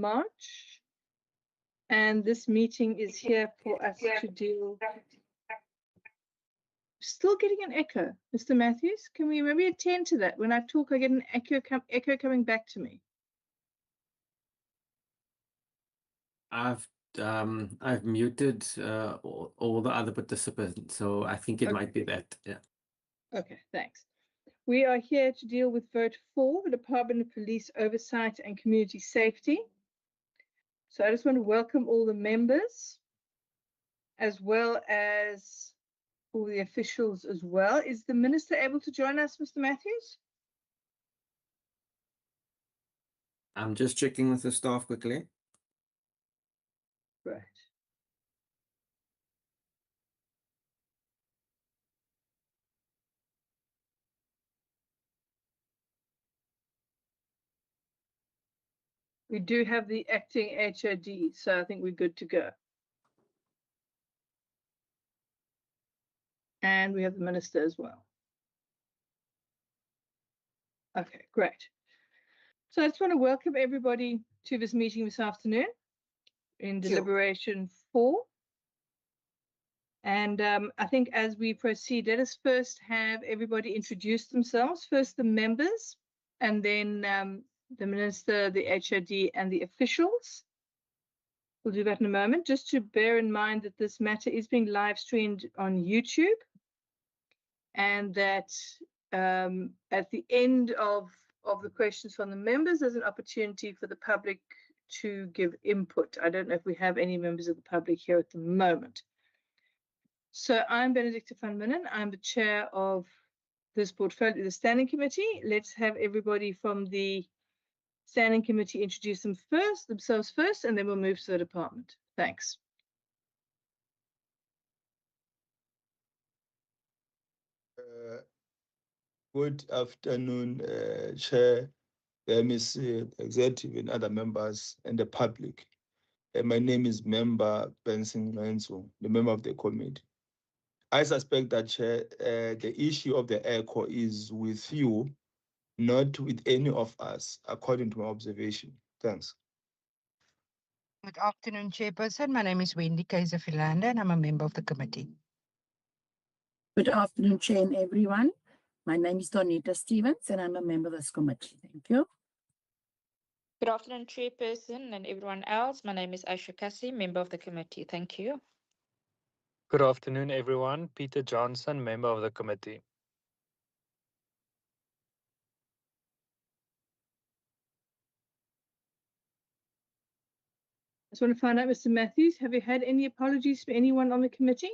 March. And this meeting is here for us to deal. Still getting an echo, Mr. Matthews. Can we maybe attend to that? When I talk, I get an echo coming back to me. I've muted all the other participants, so I think it might be that. Yeah. Okay, thanks. We are here to deal with vote 4, the Department of Police Oversight and Community Safety. So I just want to welcome all the members, as well as all the officials as well. Is the minister able to join us, Mr. Matthews? I'm just checking with the staff quickly. Right. We do have the acting HOD, so I think we're good to go. And we have the minister as well. Okay, great. So I just want to welcome everybody to this meeting this afternoon in deliberation 4. And I think as we proceed, let us first have everybody introduce themselves. First the members, and then the minister, the HOD, and the officials. We'll do that in a moment. Just to bear in mind that this matter is being live streamed on YouTube, and that at the end of the questions from the members, there's an opportunity for the public to give input. I don't know if we have any members of the public here at the moment. So I'm Benedicta van Minnen. I'm the chair of this portfolio, the standing committee. Let's have everybody from the standing committee introduce themselves first, and then we'll move to the department. Thanks. Good afternoon, Chair, MEC, Executive, and other members and the public. My name is Member Benson Lenzo, the member of the committee. I suspect that, Chair, the issue of the echo is with you, not with any of us, according to my observation. Thanks. Good afternoon, Chairperson. My name is Wendy Kaiser-Philander, and I'm a member of the committee. Good afternoon, Chair and everyone. My name is Donita Stevens, and I'm a member of this committee. Thank you. Good afternoon, Chairperson and everyone else. My name is Aisha Kassi, member of the committee. Thank you. Good afternoon, everyone. Peter Johnson, member of the committee. I just want to find out, Mr. Matthews, have you had any apologies from anyone on the committee?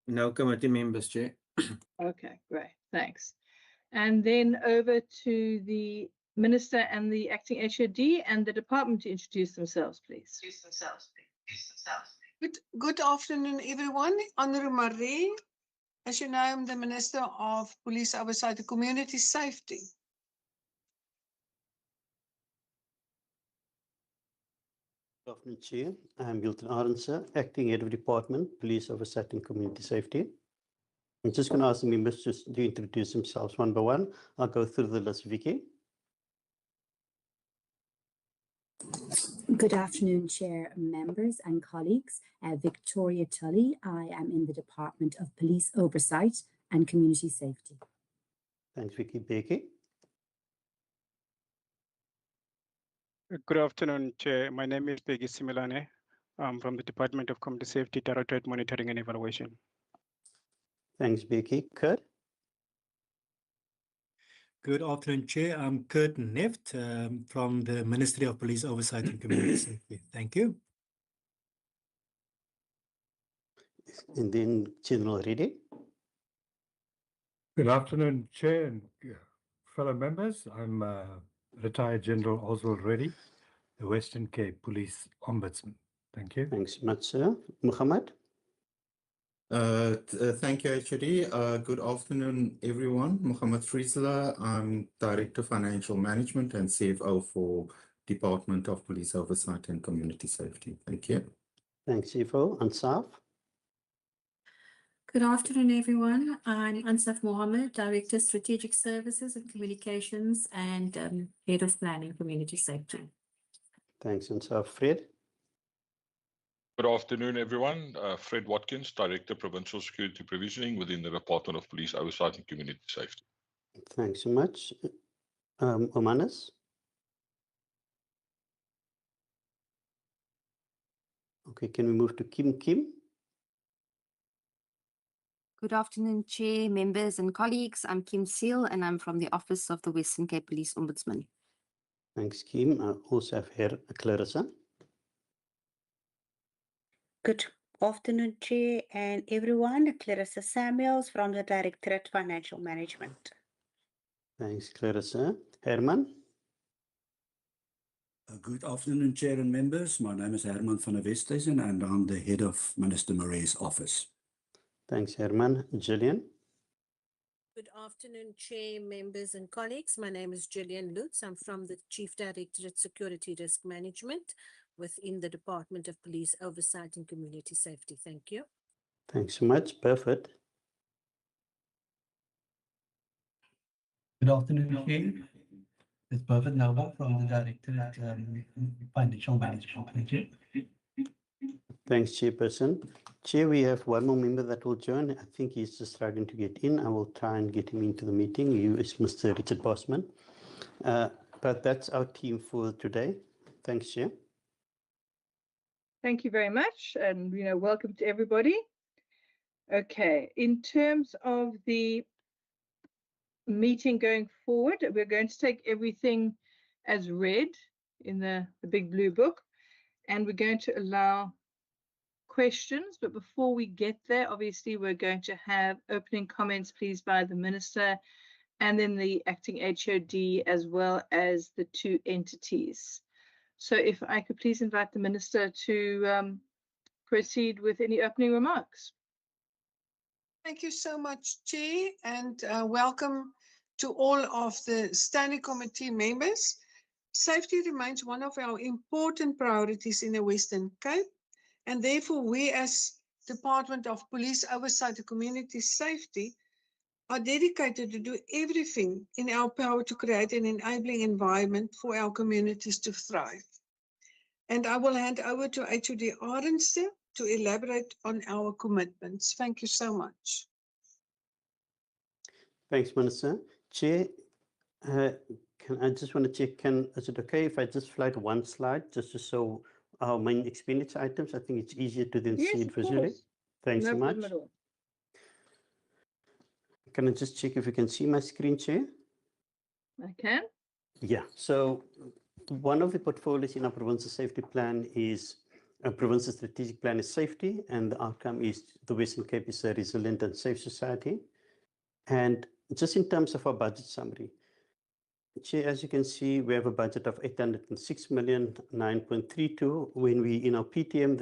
No committee members, Chair. Okay, great, thanks. And then over to the minister and the acting HOD and the department to introduce themselves, please. Good afternoon, everyone. Honorable Marie, as you know, I'm the Minister of Police Oversight and Community Safety. Good afternoon, Chair. I'm Milton Arendse, Acting Head of Department, Police Oversight and Community Safety. I'm just going to ask the members just to introduce themselves one by one. I'll go through the list, Vicky. Good afternoon, Chair, members and colleagues. Victoria Tully. I am in the Department of Police Oversight and Community Safety. Thanks, Vicky. Becky. Good afternoon, Chair. My name is Peggy Similane. I'm from the Department of Community Safety, Directorate Monitoring and Evaluation. Thanks, Becky. Kurt. Good afternoon, Chair. I'm Kurt Neft from the Ministry of Police Oversight and Community Safety. Thank you. And then General Reddy. Good afternoon, Chair and fellow members. I'm Retired General Oswald Reddy, the Western Cape Police Ombudsman. Thank you. Thanks much, sir. Muhammad. Thank you, HOD. Good afternoon, everyone. Muhammad Friesler. I'm Director of Financial Management and CFO for Department of Police Oversight and Community Safety. Thank you. Thanks, CFO. Ansaf. Good afternoon, everyone. I'm Ansaf Mohammed, Director, Strategic Services and Communications and Head of Planning Community Safety. Thanks. And so Fred. Good afternoon, everyone. Fred Watkins, Director, Provincial Security Provisioning within the Department of Police Oversight and Community Safety. Thanks so much. Omanis. Okay, can we move to Kim? Good afternoon, Chair, members and colleagues. I'm Kim Seal and I'm from the Office of the Western Cape Police Ombudsman. Thanks, Kim. I also have here Clarissa. Good afternoon, Chair and everyone. Clarissa Samuels from the Directorate Financial Management. Thanks, Clarissa. Herman. Good afternoon, Chair and members. My name is Herman van der Westhuizen and I'm the head of Minister Marais' office. Thanks, Herman. Gillian. Good afternoon, Chair, members and colleagues. My name is Gillian Lutz. I'm from the Chief Directorate Security Risk Management within the Department of Police Oversight and Community Safety. Thank you. Thanks so much. Perfect. Good afternoon, Chair. It's Perfect Nova from the Directorate Financial Management. Thank you. Thanks, Chairperson. Chair, we have one more member that will join. I think he's just starting to get in. I will try and get him into the meeting. He is Mr. Richard Bosman. But that's our team for today. Thanks, Chair. Thank you very much, and welcome to everybody. Okay, in terms of the meeting going forward, we're going to take everything as read in the big blue book, and we're going to allow questions. But before we get there, obviously, we're going to have opening comments, please, by the Minister and then the acting HOD, as well as the two entities. So if I could please invite the Minister to proceed with any opening remarks. Thank you so much, Chair, and welcome to all of the Standing Committee members. Safety remains one of our important priorities in the Western Cape, and therefore we as Department of Police Oversight and Community Safety are dedicated to do everything in our power to create an enabling environment for our communities to thrive. And I will hand over to HOD Arendse to elaborate on our commitments. Thank you so much. Thanks, Minister. Chair, I just want to check, is it okay if I just flight one slide just to show our main expenditure items? I think it's easier to then see it visually. Thanks so much. Can I just check if you can see my screen, Chair? I can. Yeah, so one of the portfolios in our provincial safety plan is a provincial strategic plan is safety, and the outcome is the Western Cape is a resilient and safe society. And just in terms of our budget summary, Chair, as you can see, we have a budget of 806,009.32. When we in our PTM,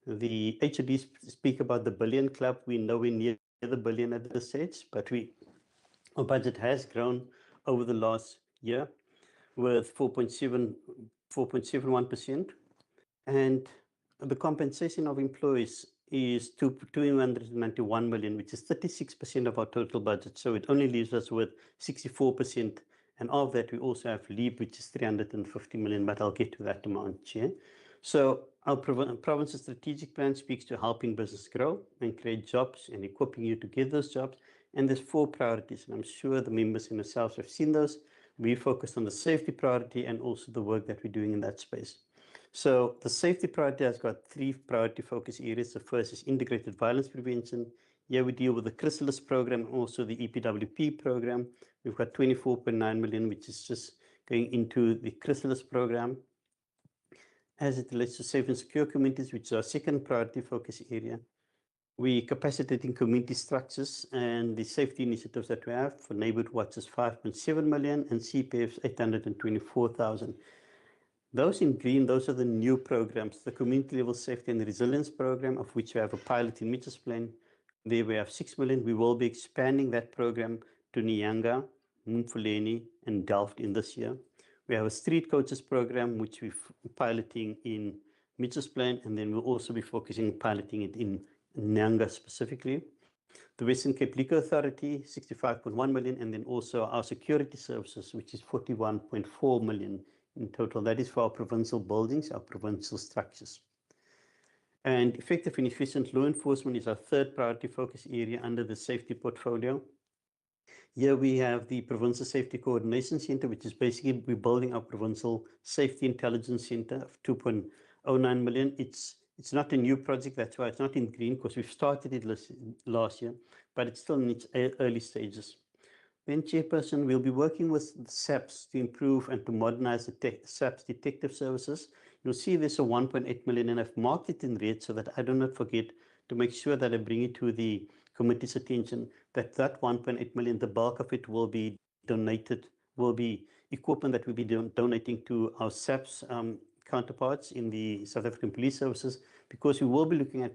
the HOD speak about the billion club, we know we're near the billion at this stage, but our budget has grown over the last year with 4.71%, and the compensation of employees is 291 million, which is 36% of our total budget. So it only leaves us with 64%, and of that we also have leave, which is 350 million, but I'll get to that amount, Chair. So our province's strategic plan speaks to helping business grow and create jobs and equipping you to get those jobs. And there's 4 priorities, and I'm sure the members and yourselves have seen those. We focused on the safety priority and also the work that we're doing in that space. So the safety priority has got 3 priority focus areas. The first is integrated violence prevention. Here we deal with the chrysalis program and also the EPWP program. We've got 24.9 million, which is just going into the chrysalis program. As it relates to safe and secure communities, which is our second priority focus area, we capacitating community structures and the safety initiatives that we have. For neighborhood watch is 5.7 million and CPF's 824,000. Those in green, those are the new programs, the community level safety and resilience program, of which we have a pilot in Mitchell's Plain. There we have 6 million. We will be expanding that program to Nyanga, Mfuleni, and Delft in this year. We have a street coaches program, which we're piloting in Mitchell's Plain, and then we'll also be focusing on piloting it in Nyanga specifically. The Western Cape Liquor Authority, 65.1 million, and then also our security services, which is 41.4 million in total. That is for our provincial buildings, our provincial structures. And effective and efficient law enforcement is our third priority focus area under the safety portfolio. Here we have the Provincial Safety Coordination Center, which is basically we're building our Provincial Safety Intelligence Center of 2.09 million. It's not a new project, that's why it's not in green, because we've started it last year, but it's still in its early stages. Then, Chairperson, we'll be working with SAPS to improve and to modernize the SAPS detective services. You'll see there's a 1.8 million, and I've marked it in red so that I do not forget to make sure that I bring it to the committee's attention, that 1.8 million, the bulk of it will be donated, will be equipment that we'll be donating to our SAPS counterparts in the South African Police Services, because we will be looking at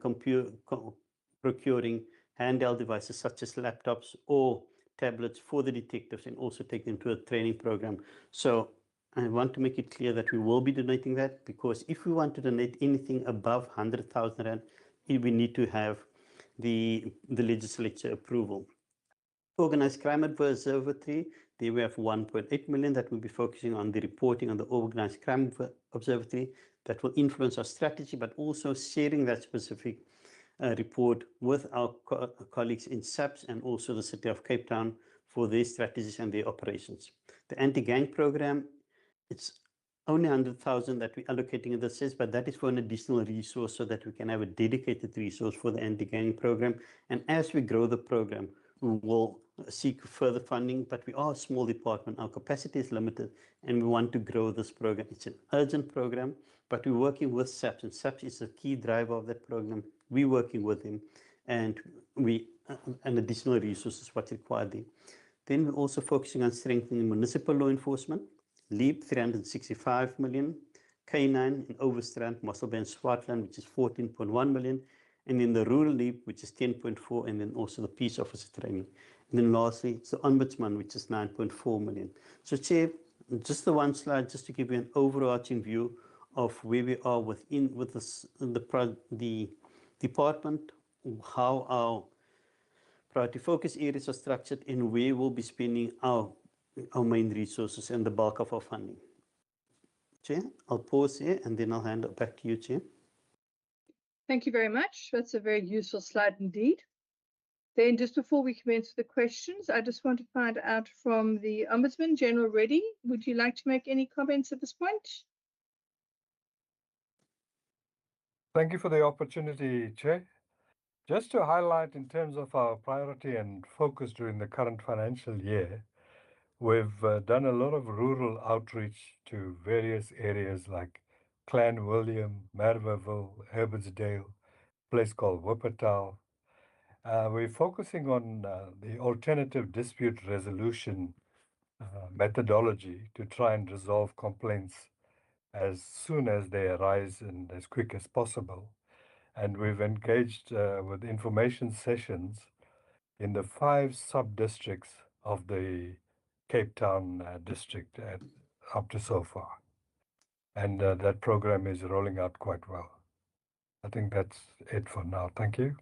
procuring handheld devices such as laptops or tablets for the detectives, and also take them to a training program. So I want to make it clear that we will be donating that, because if we want to donate anything above 100,000 Rand, we need to have the legislature approval. Organized Crime Observatory, there we have 1.8 million that will be focusing on the reporting on the Organized Crime Observatory that will influence our strategy, but also sharing that specific report with our colleagues in SAPS and also the City of Cape Town for their strategies and their operations. The anti-gang program, it's only 100,000 that we're allocating in the sense, but that is for an additional resource so that we can have a dedicated resource for the anti-gang program. And as we grow the program, we will seek further funding, but we are a small department. Our capacity is limited, and we want to grow this program. It's an urgent program, but we're working with SAPS, and SAPS is a key driver of that program. We're working with him, and an additional resource is what's required there. Then we're also focusing on strengthening municipal law enforcement. LEAP, 365 million. K9 in Overstrand, Mossel Bay and Swartland, which is 14.1 million. And then the rural LEAP, which is 10.4, and then also the peace officer training. And then lastly, it's the ombudsman, which is 9.4 million. So, Chair, just the one slide, just to give you an overarching view of where we are with the department, how our priority focus areas are structured, and where we'll be spending our main resources and the bulk of our funding. Chair, I'll pause here and then I'll hand it back to you, Chair. Thank you very much. That's a very useful slide indeed. Then just before we commence the questions, I just want to find out from the Ombudsman, General Reddy, would you like to make any comments at this point? Thank you for the opportunity, Chair. Just to highlight in terms of our priority and focus during the current financial year, we've done a lot of rural outreach to various areas like Clan William, Merweville, Herbertsdale, a place called Wuppertal. We're focusing on the alternative dispute resolution methodology to try and resolve complaints as soon as they arise and as quick as possible. And we've engaged with information sessions in the 5 sub-districts of the Cape Town district up to so far. And that program is rolling out quite well. I think that's it for now. Thank you.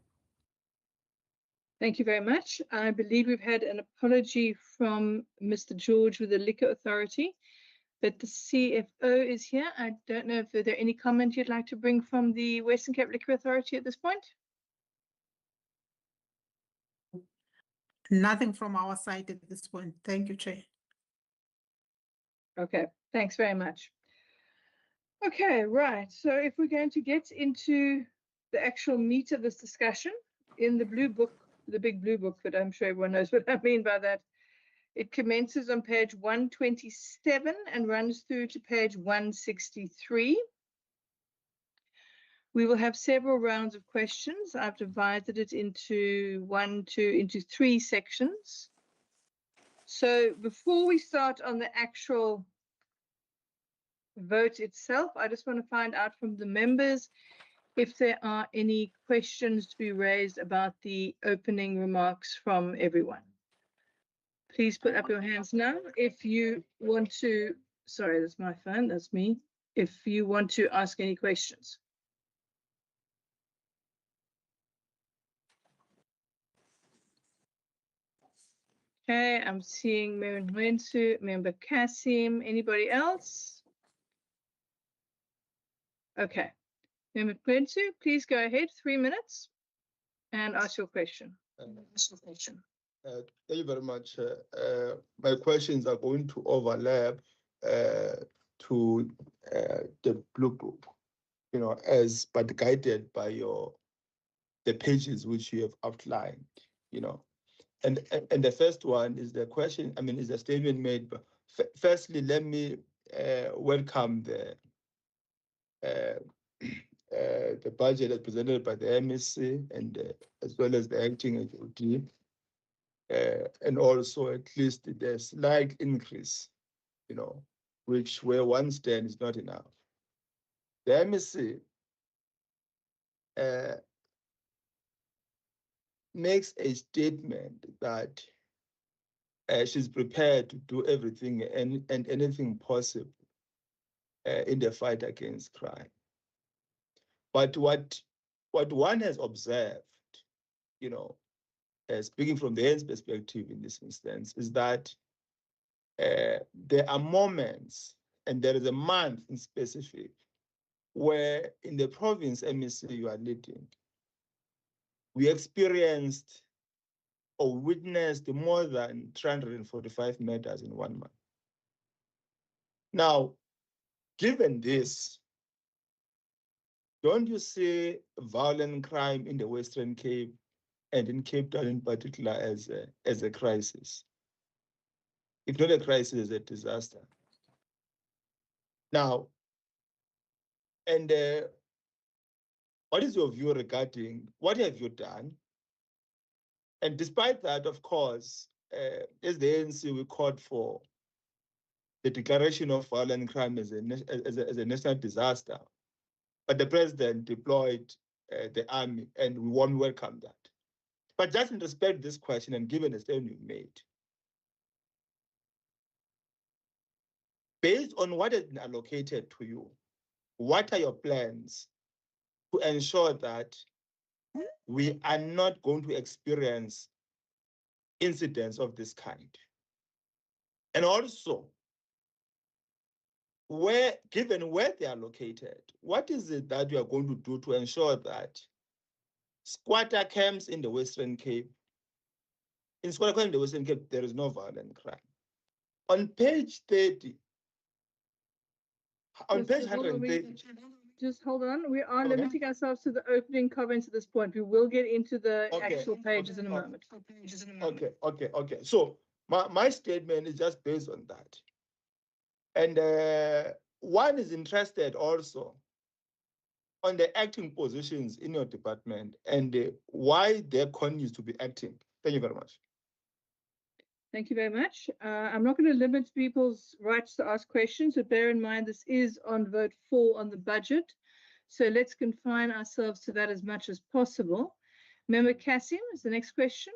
Thank you very much. I believe we've had an apology from Mr. George with the Liquor Authority, but the CFO is here. I don't know if there are any comments you'd like to bring from the Western Cape Liquor Authority at this point. Nothing from our side at this point. Thank you, Chair. Okay, thanks very much. Okay, right. So if we're going to get into the actual meat of this discussion, in the blue book, the big blue book, but I'm sure everyone knows what I mean by that, it commences on page 127 and runs through to page 163. We will have several rounds of questions. I've divided it into 3 sections. So before we start on the actual vote itself, I just want to find out from the members if there are any questions to be raised about the opening remarks from everyone. Please put up your hands now if you want to, sorry, that's my phone, that's me, if you want to ask any questions. Okay, I'm seeing Mary Wensu, Member Kasim. Anybody else? Okay. Member Quintu, please go ahead, 3 minutes, and ask your question. Thank you very much. My questions are going to overlap to the blue book, as but guided by the pages which you have outlined, And the first one is the question, is a statement made. But firstly, let me welcome the budget as presented by the MSC and as well as the acting HOD. And also at least the slight increase, which where one stand is not enough. The MSC makes a statement that she's prepared to do everything and anything possible in the fight against crime. But what one has observed, speaking from the hand's perspective in this instance, is that there are moments, and there is a month in specific, where in the province MEC you are leading, we experienced or witnessed more than 345 murders in 1 month. Now, given this, don't you see violent crime in the Western Cape and in Cape Town in particular as a crisis? If not a crisis, a disaster. Now, and what is your view regarding what have you done? And despite that, of course, as the ANC, we called for the declaration of violent crime as a national disaster, but the president deployed the army, and we won't welcome that. But just in respect to this question, and given the statement you made, based on what has been allocated to you, what are your plans to ensure that we are not going to experience incidents of this kind? And also, given where they are located, what is it that you are going to do to ensure that squatter camps in the Western Cape, in squatter camps in the Western Cape, there is no violent crime? On page 30, on page 130. Just hold on. We are limiting ourselves to the opening comments at this point. We will get into the actual pages in a moment. Okay. So my statement is just based on that. And one is interested also on the acting positions in your department and why there continues to be acting. Thank you very much. Thank you very much. I'm not going to limit people's rights to ask questions, but bear in mind this is on vote 4 on the budget. So let's confine ourselves to that as much as possible. Member Kassim is the next question.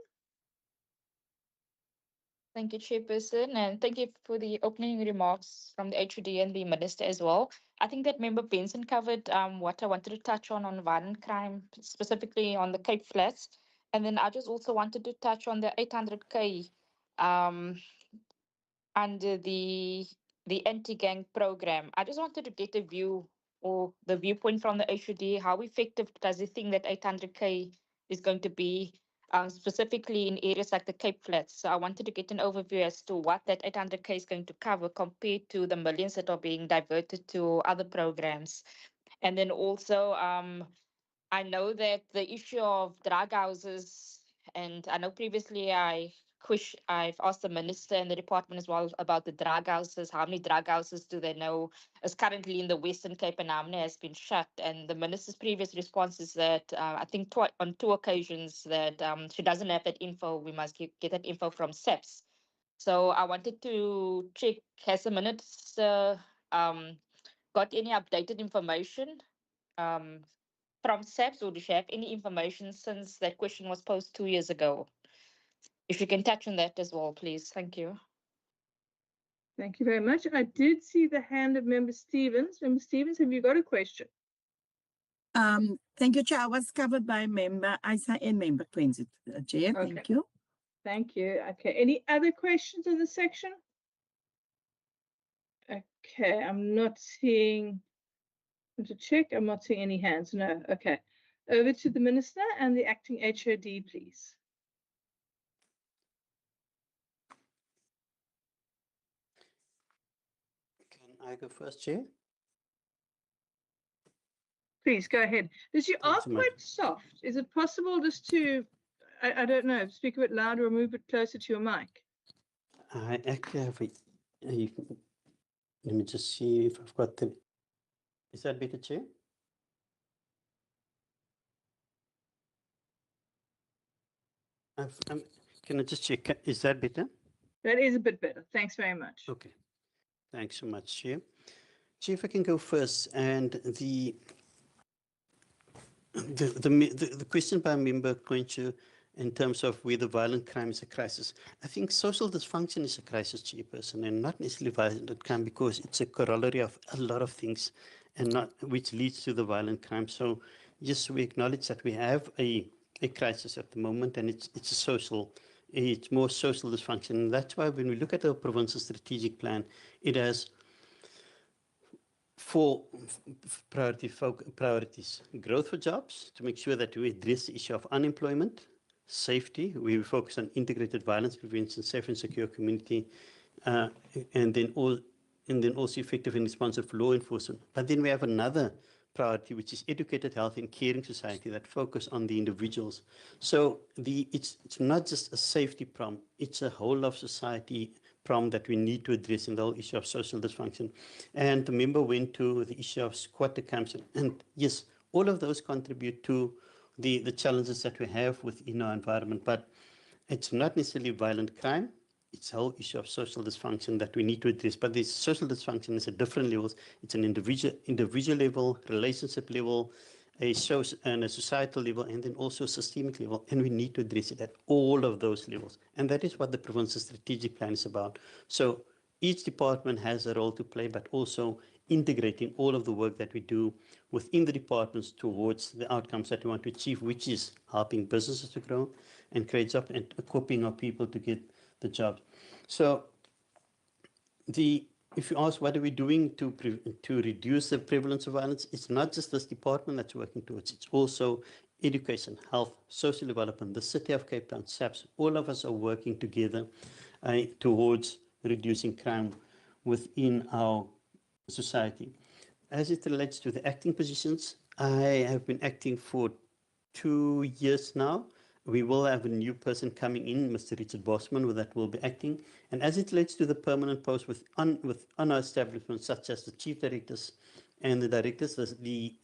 Thank you, Chairperson, and thank you for the opening remarks from the HOD and the Minister as well. I think that Member Benson covered what I wanted to touch on violent crime, specifically on the Cape Flats. And then I just also wanted to touch on the 800K under the anti-gang program. I just wanted to get a view or the viewpoint from the HOD. How effective does it think that 800K is going to be, specifically in areas like the Cape Flats? So I wanted to get an overview as to what that 800K is going to cover compared to the millions that are being diverted to other programs. And then also, I know that the issue of drug houses, and I know previously I've asked the minister and the department as well about the drug houses. How many drug houses do they know is currently in the Western Cape and how many has been shut? And the minister's previous response is that I think on 2 occasions that she doesn't have that info. We must get that info from SEPS. So I wanted to check, has the minister got any updated information from SEPS, or do you have any information since that question was posed 2 years ago? If you can touch on that as well, please. Thank you. Thank you very much. I did see the hand of Member Stevens. Member Stevens, have you got a question? Thank you, Chair. I was covered by Member Isa and Member Quincy, Chair. Okay. Thank you. Thank you. Okay. Any other questions in this section? Okay. I'm not seeing To check, I'm not seeing any hands. No, okay. Over to the Minister and the Acting HOD, please. Can I go first, Chair? Please go ahead. Because you are Thanks so much. quite soft. Is it possible just to, I don't know, speak a bit louder or move it closer to your mic? I actually have let me just see if I've got the, is that better, Chair? Can I just check, is that better? That is a bit better. Thanks very much. Okay, thanks so much, Chair. Chair, if I can go first, and the question by Member Coinchu in terms of whether violent crime is a crisis. I think social dysfunction is a crisis, Chairperson, and not necessarily violent crime, because it's a corollary of a lot of things, and not which leads to the violent crime. So yes, we acknowledge that we have a crisis at the moment, and it's more social dysfunction. And that's why when we look at our provincial strategic plan, it has four priorities: growth for jobs, to make sure that we address the issue of unemployment; safety, we focus on integrated violence prevention, safe and secure community, and then also effective and responsive law enforcement. But then we have another priority, which is educated, healthy and caring society, that focus on the individuals. So it's not just a safety problem, it's a whole of society problem that we need to address in the whole issue of social dysfunction. And the member went to the issue of squatter camps, and yes, all of those contribute to the challenges that we have within our environment, but it's not necessarily violent crime. It's a whole issue of social dysfunction that we need to address. But this social dysfunction is at different levels. It's an individual level, relationship level, a social and a societal level, and then also a systemic level. And we need to address it at all of those levels. And that is what the provincial strategic plan is about. So each department has a role to play, but also integrating all of the work that we do within the departments towards the outcomes that we want to achieve, which is helping businesses to grow and create jobs and equipping our people to get the jobs. So if you ask what are we doing to reduce the prevalence of violence, it's not just this department that's working towards it. It's also education, health, social development, the City of Cape Town, SAPS. All of us are working together towards reducing crime within our society. As it relates to the acting positions, I have been acting for 2 years now. We will have a new person coming in, Mr. Richard Bosman, that will be acting. And as it relates to the permanent posts within our establishments, such as the chief directors and the directors, the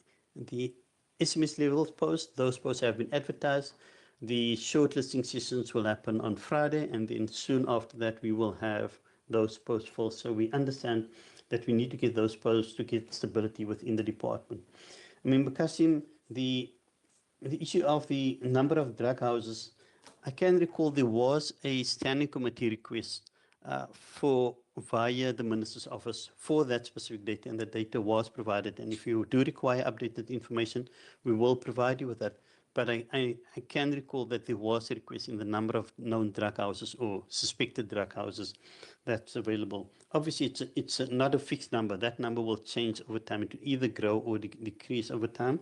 SMS level posts, those posts have been advertised. The shortlisting sessions will happen on Friday, and then soon after that, we will have those posts filled. So we understand that we need to get those posts to get stability within the department. Member Kasim, the issue of the number of drug houses, I can recall there was a standing committee request via the Minister's Office for that specific data, and the data was provided. And if you do require updated information, we will provide you with that. But I can recall that there was a request in the number of known drug houses or suspected drug houses that's available. Obviously, it's not a fixed number. That number will change over time. It will either grow or decrease over time.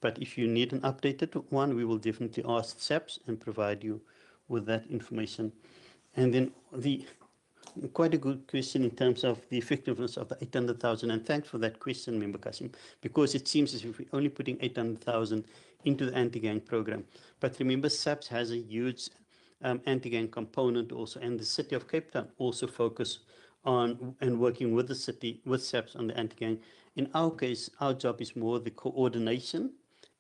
But if you need an updated one, we will definitely ask SAPS and provide you with that information. And then quite a good question in terms of the effectiveness of the 800,000. And thanks for that question, Member Kasim, because it seems as if we're only putting 800,000 into the anti-gang program. But remember, SAPS has a huge anti-gang component also, and the City of Cape Town also focus on and working with the city, with SAPS on the anti-gang. In our case, our job is more the coordination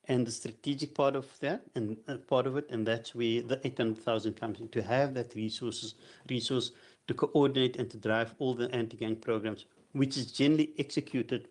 and the strategic part of that, and part of it, and that's where the 800,000 comes in, to have that resource to coordinate and to drive all the anti-gang programs, which is generally executed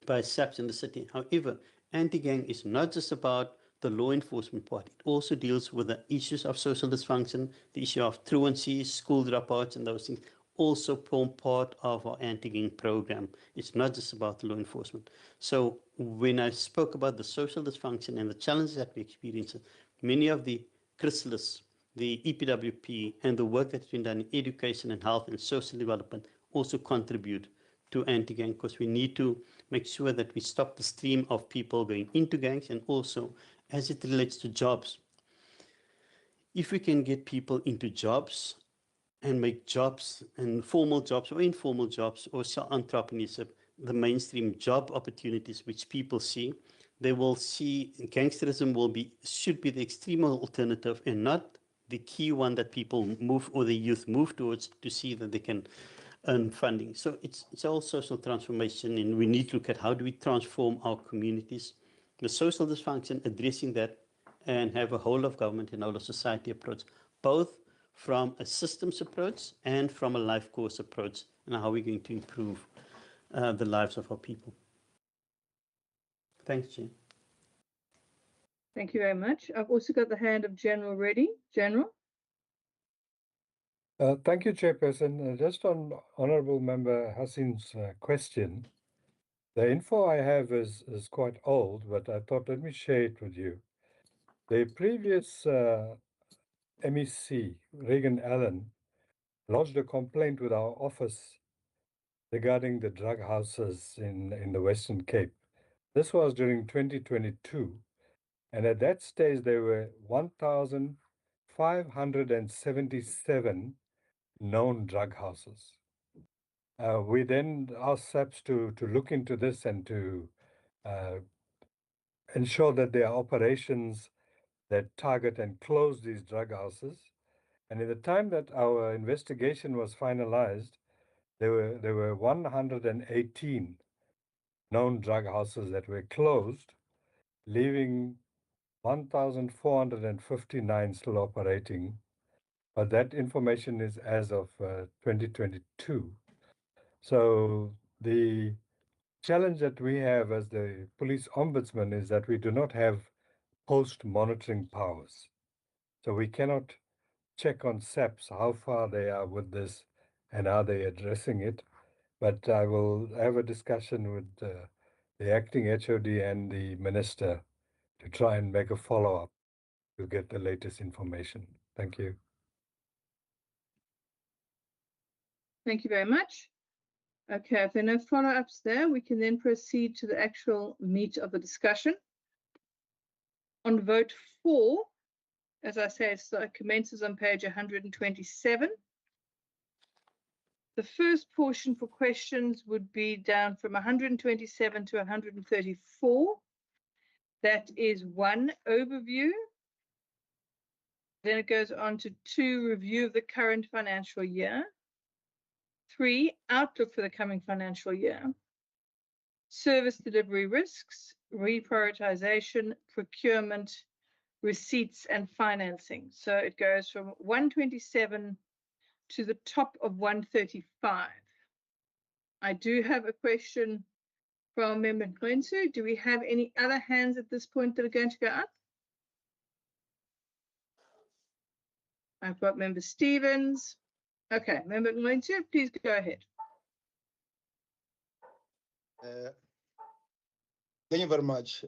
by SAPS in the city. However, anti-gang is not just about the law enforcement part. It also deals with the issues of social dysfunction, the issue of truancies, school dropouts, and those things also form part of our anti-gang program. It's not just about law enforcement. So when I spoke about the social dysfunction and the challenges that we experience, many of the chrysalists, the EPWP, and the work that's been done in education and health and social development also contribute to anti-gang, because we need to make sure that we stop the stream of people going into gangs, and also as it relates to jobs. If we can get people into jobs and make jobs and formal jobs or informal jobs or entrepreneurship, the mainstream job opportunities which people see, they will see gangsterism should be the extreme alternative and not the key one that people move or the youth move towards to see that they can earn funding. So it's all social transformation, and we need to look at how do we transform our communities, the social dysfunction, addressing that, and have a whole of government and whole of society approach, both from a systems approach and from a life course approach, and how we're going to improve the lives of our people. Thanks, Chair. Thank you very much. I've also got the hand of General ready. General. Thank you, Chairperson. Just on Honourable Member Hassin's question, the info I have is quite old, but I thought let me share it with you. The previous MEC, Reagan Allen, lodged a complaint with our office regarding the drug houses in the Western Cape. This was during 2022, and at that stage there were 1,577 known drug houses. We then asked SAPS to look into this and to ensure that there are operations that target and close these drug houses. And in the time that our investigation was finalized, there were 118 known drug houses that were closed, leaving 1,459 still operating. But that information is as of 2022. So the challenge that we have as the police ombudsman is that we do not have post-monitoring powers. So we cannot check on SAPS how far they are with this and how they're addressing it. But I will have a discussion with the acting HOD and the minister to try and make a follow-up to get the latest information. Thank you. Thank you very much. Okay, if there are no follow-ups there, we can then proceed to the actual meat of the discussion. On vote 4, as I said, it commences on page 127. The first portion for questions would be down from 127 to 134. That is 1, overview. Then it goes on to 2, review of the current financial year. 3, outlook for the coming financial year. Service delivery risks, reprioritization, procurement, receipts, and financing. So it goes from 127 to the top of 135. I do have a question from Member Ngwensu. Do we have any other hands at this point that are going to go up? I've got Member Stevens. Okay, Member Ngwensu, please go ahead. Thank you very much,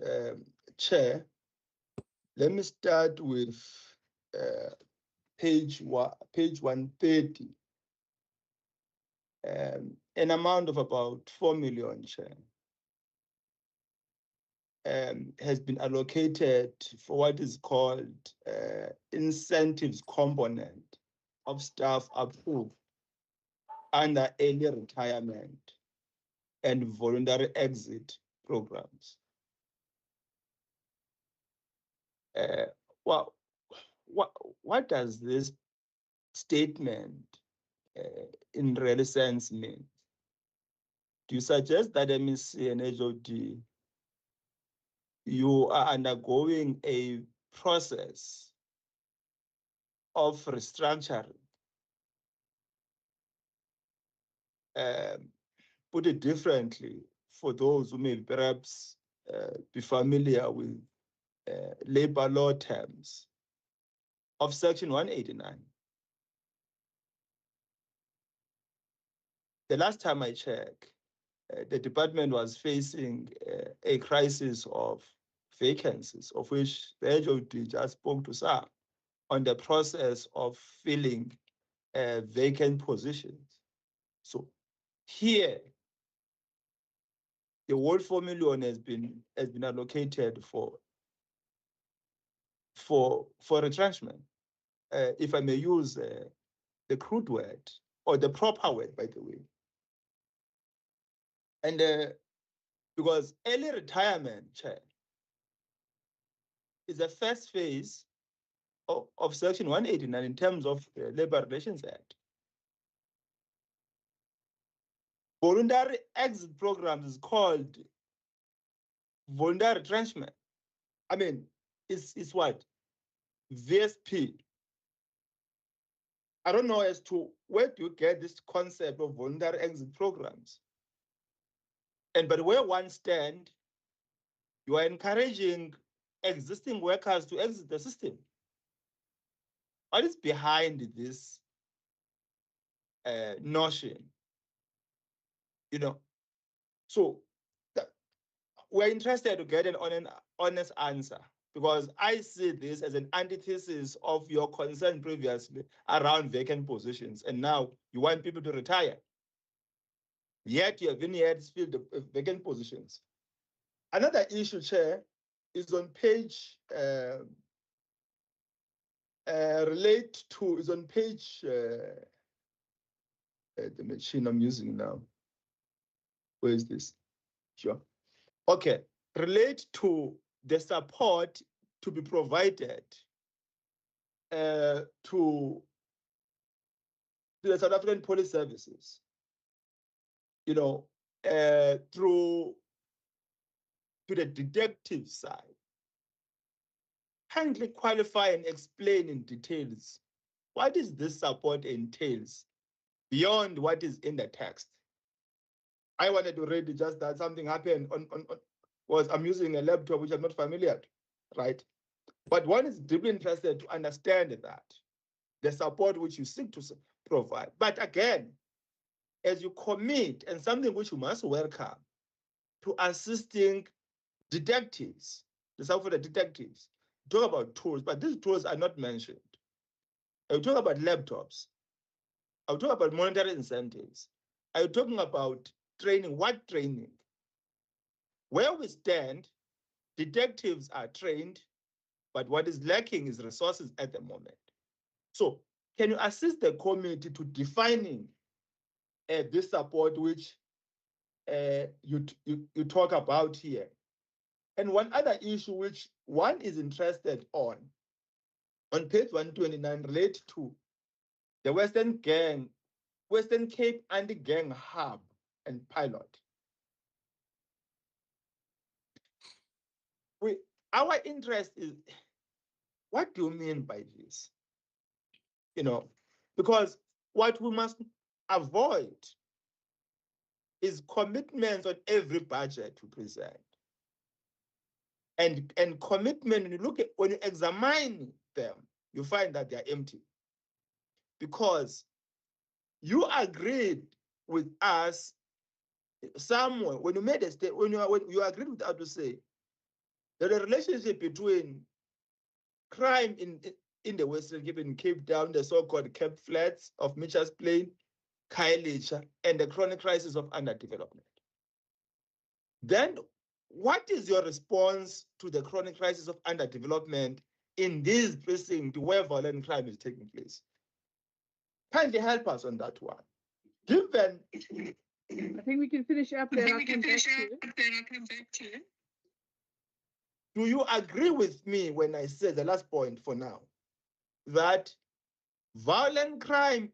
Chair. Let me start with page 130. An amount of about 4 million, Chair, has been allocated for what is called incentives component of staff approved under early retirement and voluntary exit programs. Well, what does this statement in real sense mean? Do you suggest that MEC and HOD, you are undergoing a process of restructuring? Put it differently, for those who may perhaps be familiar with labor law terms of Section 189. The last time I checked, the department was facing a crisis of vacancies, of which the HOD just spoke to some on the process of filling vacant positions. So here, the whole 4 million has been allocated for retrenchment, if I may use the crude word or the proper word, by the way. And because early retirement, Chair, is the first phase of Section 189 in terms of the Labor Relations Act. Voluntary exit programs is called voluntary retrenchment. I mean, it's what? VSP. I don't know as to where do you get this concept of voluntary exit programs. But where one stand, you are encouraging existing workers to exit the system. What is behind this notion? So we're interested to get an honest answer, because I see this as an antithesis of your concern previously around vacant positions, and now you want people to retire. Yet you have been here to fill the vacant positions. Another issue, Chair, is on page the machine I'm using now. Where is this? Sure. Okay. Relate to the support to be provided to the South African Police Services, through to the detective side. Kindly qualify and explain in details what is this support entails beyond what is in the text. I wanted to read just that something happened I'm using a laptop which I'm not familiar with, right? But one is deeply interested to understand that, the support which you seek to provide. But again, as you commit, and something which you must welcome, to assisting detectives, the South African detectives, talk about tools, but these tools are not mentioned. I will talk about laptops. I will talk about monetary incentives. Are you talking about training? What training? Where we stand, detectives are trained, but what is lacking is resources at the moment. So can you assist the committee to defining this support which you talk about here? And one other issue which one is interested on page 129, relate to the Western Cape Anti-Gang Hub and Pilot. Our interest is, what do you mean by this? Because what we must avoid is commitments on every budget we present. And commitment, when you examine them, you find that they are empty. Because you agreed with us somewhere, when you made a statement, when you agreed with us to say that the relationship between crime in the Western Cape, in Cape Town, the so-called Cape Flats of Mitchell's Plain, Khayelitsha, and the chronic crisis of underdevelopment. Then what is your response to the chronic crisis of underdevelopment in these precincts where violent crime is taking place? Kindly help us on that one. Given, I think we can finish up there. I'll come back to you. Do you agree with me when I say the last point for now, that violent crime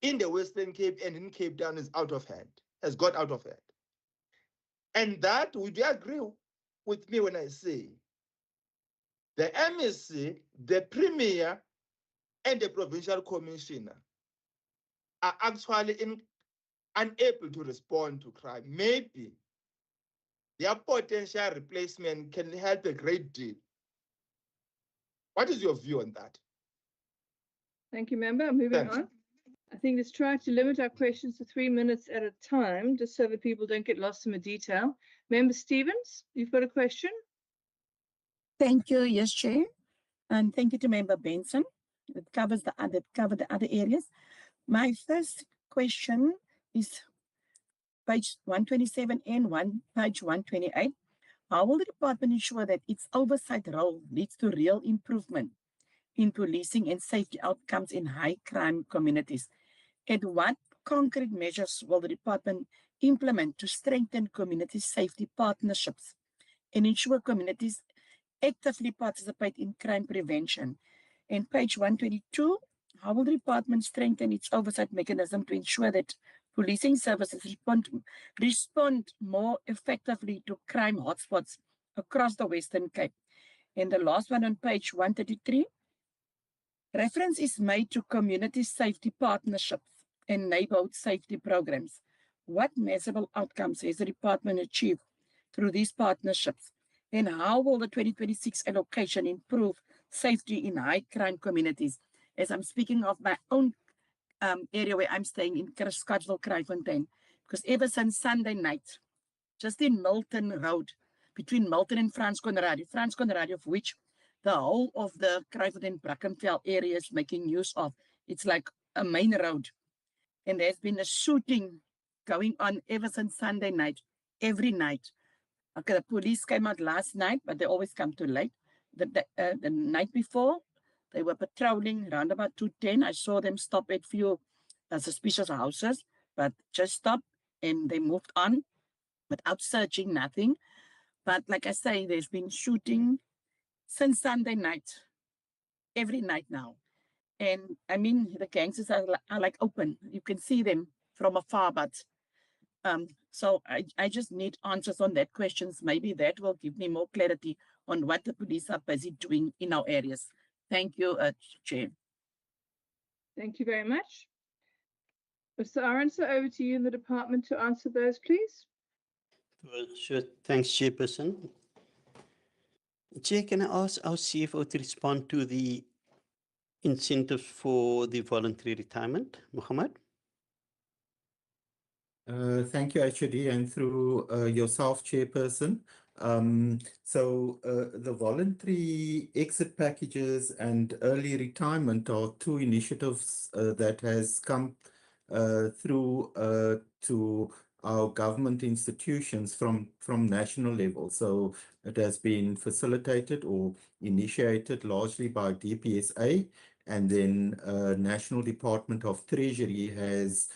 in the Western Cape and in Cape Town is out of hand, has got out of hand? And that, would you agree with me when I say the MSC, the Premier, and the Provincial Commissioner are actually unable to respond to crime? Maybe their potential replacement can help a great deal. What is your view on that? Thank you, Member. Moving on. I think let's try to limit our questions to 3 minutes at a time, just so that people don't get lost in the detail. Member Stevens, you've got a question? Thank you, yes, Chair. And thank you to Member Benson. It covered the other areas. My first question is page 127 and page 128. How will the department ensure that its oversight role leads to real improvement in policing and safety outcomes in high crime communities? And what concrete measures will the department implement to strengthen community safety partnerships and ensure communities actively participate in crime prevention? And page 122, how will the department strengthen its oversight mechanism to ensure that policing services respond more effectively to crime hotspots across the Western Cape? And the last one on page 133, reference is made to community safety partnerships and neighborhood safety programs. What measurable outcomes has the department achieved through these partnerships? And how will the 2026 allocation improve safety in high crime communities? As I'm speaking of my own area where I'm staying in Scottsville, Kraaifontein, because ever since Sunday night, just in Milton Road, between Milton and Frans Conradie, of which the whole of the Kraaifontein Brackenfell area is making use of. It's like a main road. And there's been a shooting going on ever since Sunday night, every night. Okay, the police came out last night, but they always come too late. The night before, they were patrolling around about 2:10. I saw them stop at few suspicious houses, but just stopped and they moved on without searching, nothing. But like I say, there's been shooting since Sunday night, every night now. And I mean, the gangsters are like open. You can see them from afar, but so I just need answers on that questions. Maybe that will give me more clarity on what the police are busy doing in our areas. Thank you, Chair. Thank you very much. Mr. Arendse, over to you in the department to answer those, please. Sure. Thanks, Chairperson. Chair, can I ask our CFO to respond to the incentives for the voluntary retirement, Mohammed? Thank you, HOD, and through yourself, Chairperson. The voluntary exit packages and early retirement are two initiatives that has come through to our government institutions from national level. So it has been facilitated or initiated largely by DPSA, and then National Department of Treasury has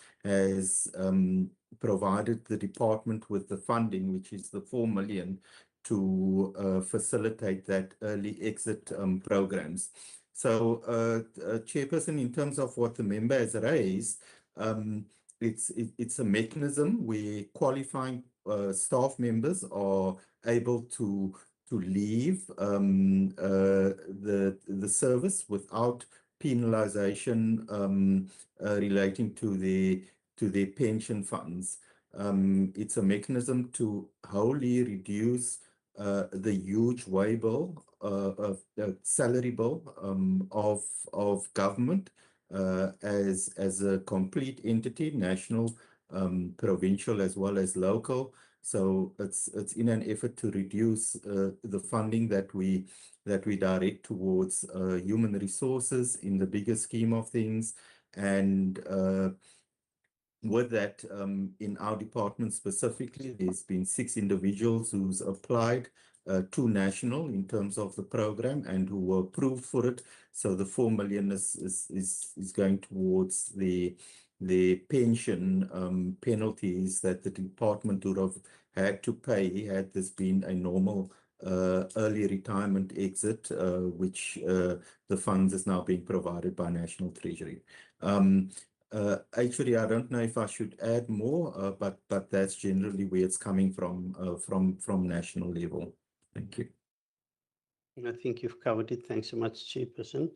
provided the department with the funding, which is the 4 million, to facilitate that early exit programs. So, Chairperson, in terms of what the member has raised, it's a mechanism where qualifying staff members are able to leave the service without penalization relating to their pension funds. It's a mechanism to wholly reduce the huge way bill, salary bill of government as a complete entity, national, provincial, as well as local. So it's in an effort to reduce the funding that we direct towards human resources in the bigger scheme of things. And with that, in our department specifically, there's been 6 individuals who's applied to national in terms of the program and who were approved for it. So the 4 million is going towards the pension penalties that the department would have had to pay had this been a normal early retirement exit, which the funds is now being provided by National Treasury. Actually, I don't know if I should add more, but that's generally where it's coming from national level. Thank you. I think you've covered it. Thanks so much, Chairperson.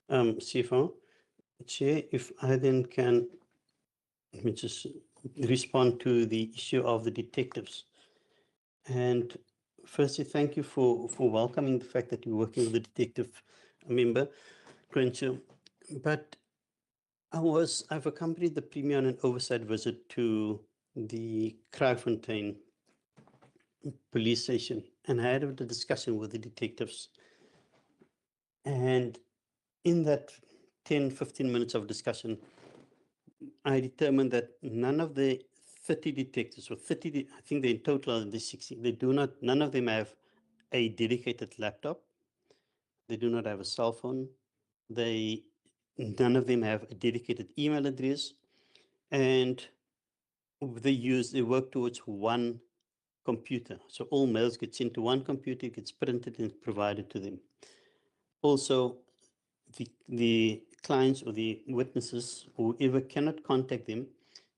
CFO, Chair, if I then can, let me just respond to the issue of the detectives. And firstly, thank you for welcoming the fact that you're working with the detective member, Provincial. But I've accompanied the Premier on an oversight visit to the Kraaifontein police station, and I had a discussion with the detectives. And in that 10-15 minutes of discussion, I determined that none of the 30 detectives or 30, I think they in total are the 60. They do not, none of them have a dedicated laptop. They do not have a cell phone. None of them have a dedicated email address. And they work towards one computer. So all mails get sent to one computer, it gets printed and provided to them. Also, the clients or the witnesses, whoever, cannot contact them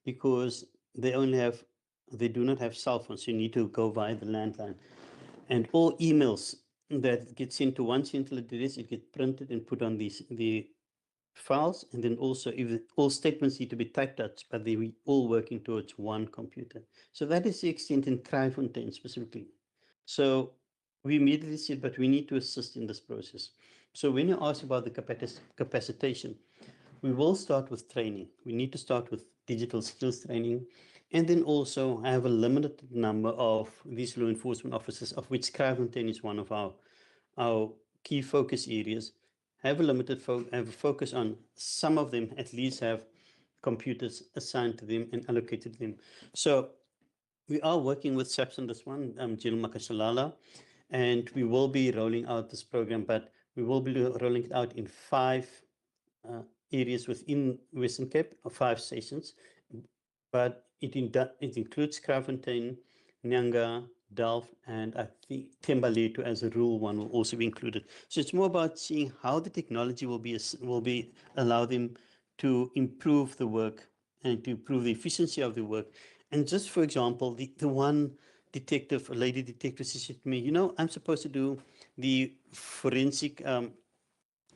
because they do not have cell phones. So you need to go via the landline. And all emails that get sent to one central address, it gets printed and put on the files. And then also, if all statements need to be typed out, but they all working towards one computer. So that is the extent in Kraaifontein specifically. So we immediately said, but we need to assist in this process. So when you ask about the capacitation, we will start with training. We need to start with digital skills training, and then also have a limited number of these law enforcement officers, of which Kraaifontein is one of our key focus areas. Have a focus on some of them, at least have computers assigned to them and allocated to them. So we are working with SAPS on this one, Jill Makashalala, and we will be rolling out this program, but we will be rolling it out in 5 areas within Western Cape, 5 stations, but it includes Kraaifontein, Nyanga, Delft, and I think Thembalethu as a rule one will also be included. So it's more about seeing how the technology will allow them to improve the work and to improve the efficiency of the work. And just for example, the one detective, a lady detective, she said to me, I'm supposed to do the forensic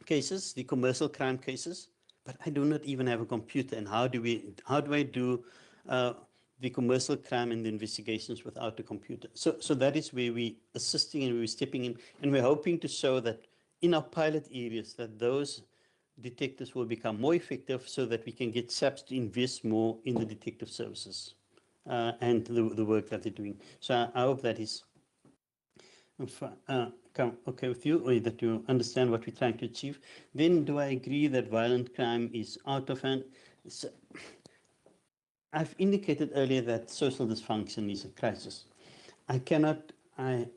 cases, the commercial crime cases, but I do not even have a computer. And how do I do the commercial crime and the investigations without a computer? So that is where we assisting and we're stepping in, and we're hoping to show that in our pilot areas that those detectives will become more effective so that we can get SAPS to invest more in the detective services and the work that they're doing. So I hope that is okay with you, or that you understand what we're trying to achieve. Then do I agree that violent crime is out of hand? So, I've indicated earlier that social dysfunction is a crisis. I cannot make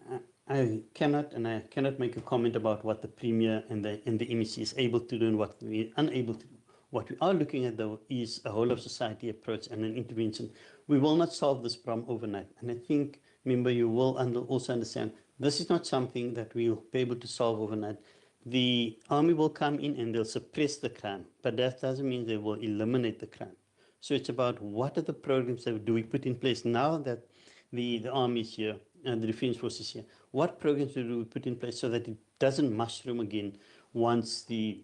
a comment about what the Premier and the MEC is able to do and what we're unable to do. What we are looking at, though, is a whole of society approach and an intervention. We will not solve this problem overnight. And I think, member, you will also understand, this is not something that we'll be able to solve overnight. The army will come in and they'll suppress the crime, but that doesn't mean they will eliminate the crime. So it's about what are the programs that do we put in place now that the army is here and the defense forces here. What programs do we put in place so that it doesn't mushroom again once the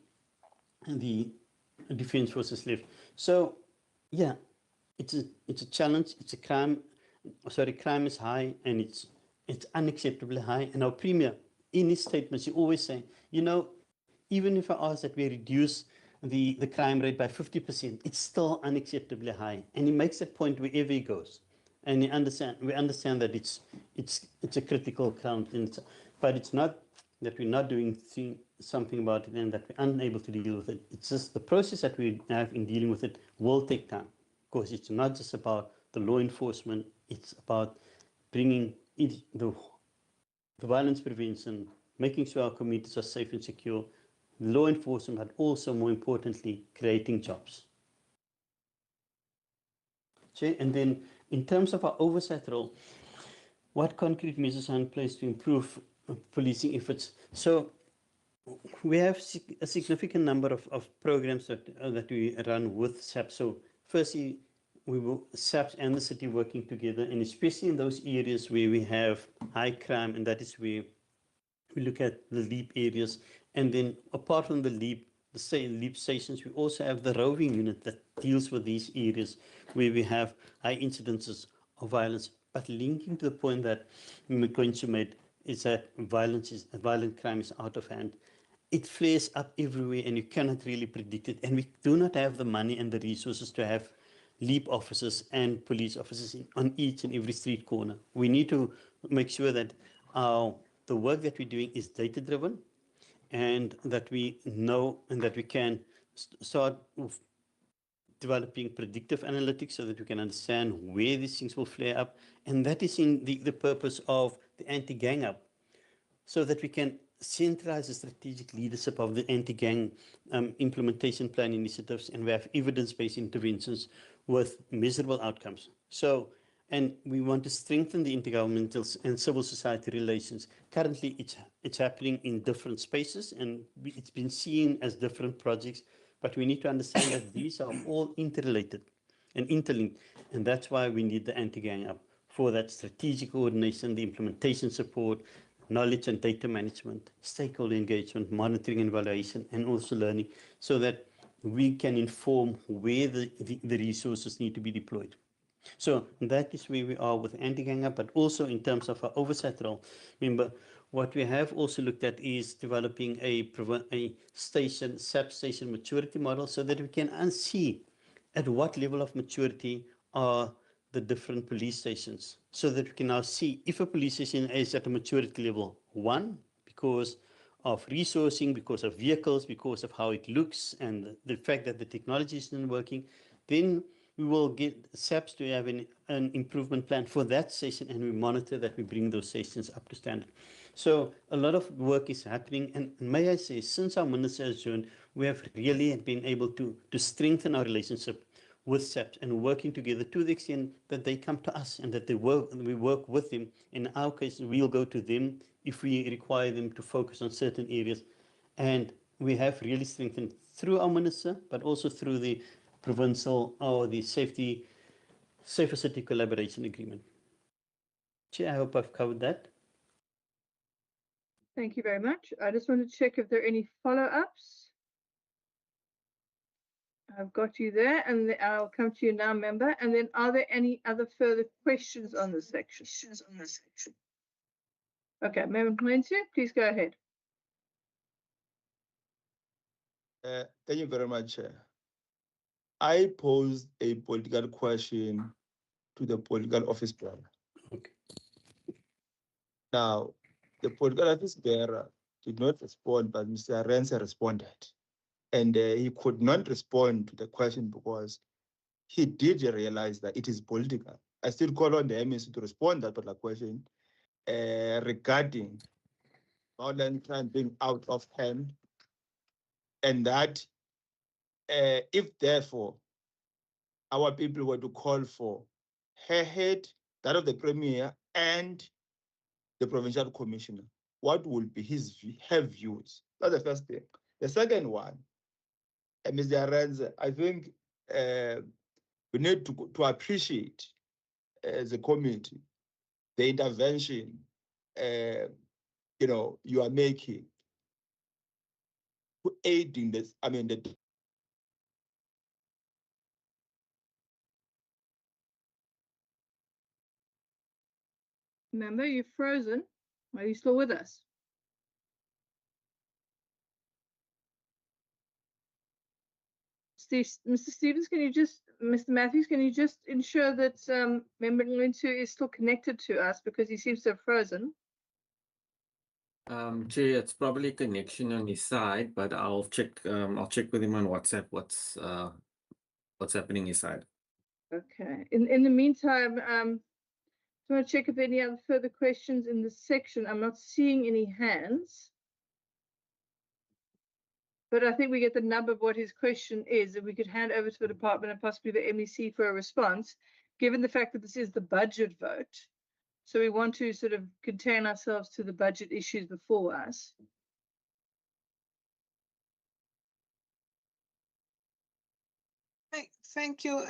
defense forces left? So yeah, it's a challenge. It's a crime. Sorry, crime is high and it's unacceptably high. And our Premier, in his statements, he always saying, even if I ask that we reduce the crime rate by 50%, it's still unacceptably high. And he makes that point wherever he goes. And we understand that it's a critical count, but it's not that we're not doing something about it and that we're unable to deal with it. It's just the process that we have in dealing with it will take time. Because it's not just about the law enforcement, it's about bringing the violence prevention, making sure our communities are safe and secure, law enforcement, but also, more importantly, creating jobs. And then, in terms of our oversight role, what concrete measures are in place to improve policing efforts? So, we have a significant number of programs that we run with SAPS. So, firstly, SAPS and the city working together, and especially in those areas where we have high crime, and that is where we look at the LEAP areas. And then apart from the LEAP stations, we also have the roving unit that deals with these areas where we have high incidences of violence. But linking to the point that Mkoinsu made is that violent crime is out of hand. It flares up everywhere and you cannot really predict it. And we do not have the money and the resources to have LEAP officers and police officers on each and every street corner. We need to make sure that the work that we're doing is data-driven and that we know and that we can start developing predictive analytics so that we can understand where these things will flare up. And that is in the purpose of the anti-gang up, so that we can centralize the strategic leadership of the anti-gang implementation plan initiatives, and we have evidence-based interventions with measurable outcomes. So, and we want to strengthen the intergovernmental and civil society relations. Currently, it's happening in different spaces, and it's been seen as different projects, but we need to understand that these are all interrelated and interlinked, and that's why we need the anti-gang up for that strategic coordination, the implementation support, knowledge and data management, stakeholder engagement, monitoring and evaluation, and also learning, so that we can inform where the resources need to be deployed. So that is where we are with anti-gang up, but also in terms of our oversight role. Remember, what we have also looked at is developing a SAP station maturity model, so that we can see at what level of maturity are the different police stations, so that we can now see if a police station is at a maturity level 1 because of resourcing, because of vehicles, because of how it looks, and the fact that the technology isn't working, then we will get SAPs to have an improvement plan for that station, and we monitor that we bring those stations up to standard. So a lot of work is happening, and may I say, since our minister has joined, we have really been able to strengthen our relationship with SAPs and working together to the extent that they come to us and that we work with them. In our case, we'll go to them if we require them to focus on certain areas. And we have really strengthened through our minister, but also through the provincial or the Safer City Collaboration Agreement. Chair, I hope I've covered that. Thank you very much. I just want to check if there are any follow-ups. I've got you there, and I'll come to you now, member. And then, are there any other further questions on this section? Okay, Member Mlentu, please go ahead. Thank you very much, Chair. I posed a political question to the political office bearer. Okay. Now, the political office bearer did not respond, but Mr. Arendse responded. And he could not respond to the question because he did realize that it is political. I still call on the MEC to respond to that particular question regarding violent crime being out of hand, and that if therefore our people were to call for her head, that of the Premier, and the Provincial Commissioner, what will be her views? That's the first thing. The second one, Mr. Arendse, I think we need to appreciate as a committee the intervention you are making to aid in this. I mean, Member, you're frozen. Are you still with us? Mr. Stevens, Mr. Matthews, can you just ensure that Member Mlentu is still connected to us, because he seems to have frozen? Chair, it's probably connection on his side, but I'll check with him on WhatsApp what's happening his side. Okay. In the meantime, I want to check if any other further questions in this section. I'm not seeing any hands. But I think we get the number of what his question is, and we could hand over to the department and possibly the MEC for a response, given the fact that this is the budget vote. So we want to sort of contain ourselves to the budget issues before us. Thank you.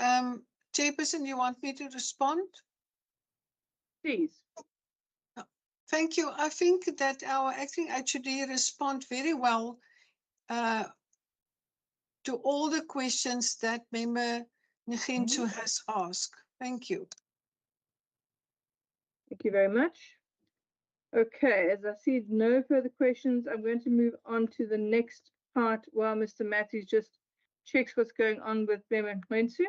Chairperson, you want me to respond? Please. Thank you. I think that our acting HOD respond very well to all the questions that Member Ngentu has asked. Thank you. Thank you very much. Okay, as I see no further questions, I'm going to move on to the next part while Mr. Matthews just checks what's going on with Member Mlentu.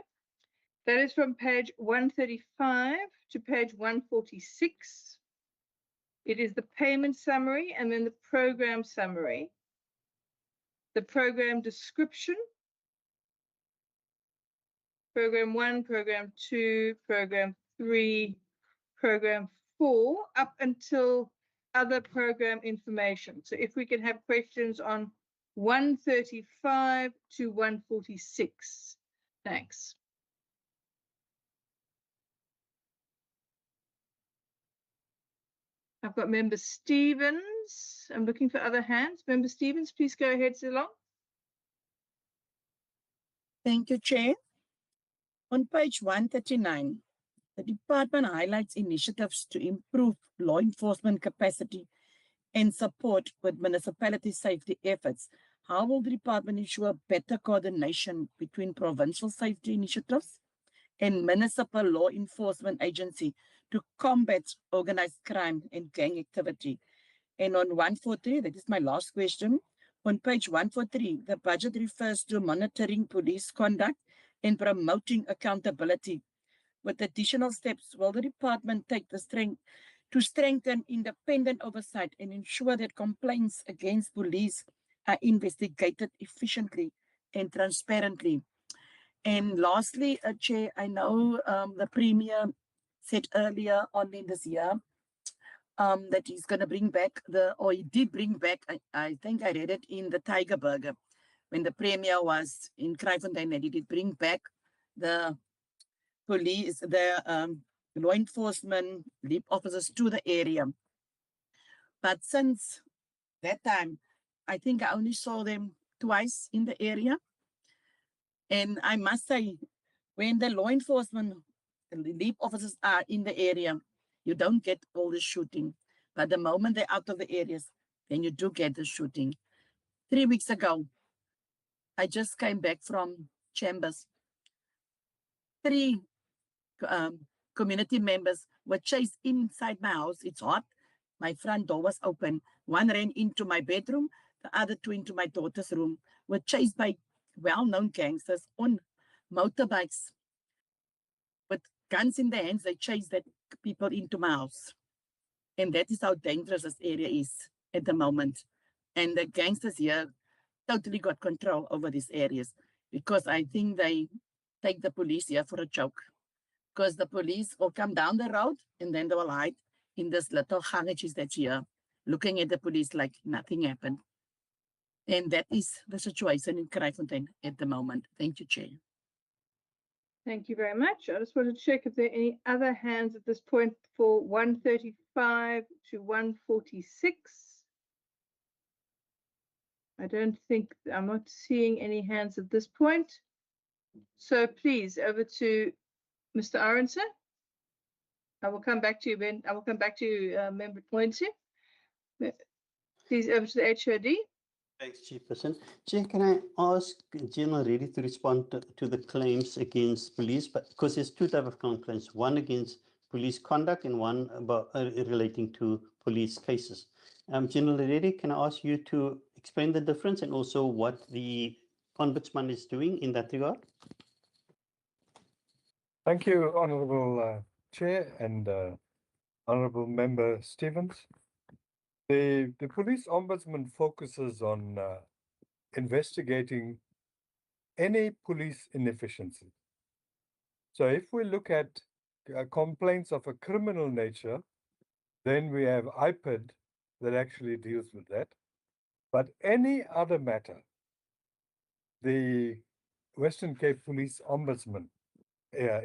That is from page 135 to page 146. It is the payment summary and then the program summary, the program description, Program 1, Program 2, Program 3, Program 4, up until other program information. So if we can have questions on 135 to 146. Thanks. I've got Member Stevens. I'm looking for other hands. Member Stevens, please go ahead, Zilong. Thank you, Chair. On page 139, the department highlights initiatives to improve law enforcement capacity and support with municipality safety efforts. How will the department ensure better coordination between provincial safety initiatives and municipal law enforcement agency to combat organized crime and gang activity? And on 143, that is my last question. On page 143, the budget refers to monitoring police conduct and promoting accountability. With additional steps, will the department take the strength to strengthen independent oversight and ensure that complaints against police are investigated efficiently and transparently? And lastly, Chair, I know the Premier said earlier on in this year that he's going to bring back or he did bring back, I think I read it in the Tiger Burger, when the Premier was in Kraaifontein, that he did bring back the police, the law enforcement lead officers to the area. But since that time, I think I only saw them twice in the area. And I must say, when the law enforcement lead officers are in the area, you don't get all the shooting. But the moment they're out of the areas, then you do get the shooting. 3 weeks ago, I just came back from Chambers. 3 community members were chased inside my house. It's hot. My front door was open. One ran into my bedroom, the other 2 into my daughter's room. Were chased by well-known gangsters on motorbikes. With guns in their hands, they chased that people into my house. And that is how dangerous this area is at the moment. And the gangsters here totally got control over these areas because I think they take the police here for a joke. Because the police will come down the road and then they will hide in this little gangetjies that's here, looking at the police like nothing happened. And that is the situation in Kraaifontein at the moment. Thank you, Chair. Thank you very much. I just want to check if there are any other hands at this point for 135 to 146. I'm not seeing any hands at this point. So please, over to Mr. Arendse. I will come back to you, Ben. I will come back to you, Member Pointy. Please, over to the HOD. Thanks, Chairperson. Chair, can I ask General Reddy to respond to the claims against police? But because there's 2 types of complaints, one against police conduct and one about relating to police cases. General Reddy, can I ask you to explain the difference and also what the Ombudsman is doing in that regard? Thank you, Honourable Chair and Honourable Member Stevens. The Police Ombudsman focuses on investigating any police inefficiency. So if we look at complaints of a criminal nature, then we have IPID that actually deals with that. But any other matter, the Western Cape Police Ombudsman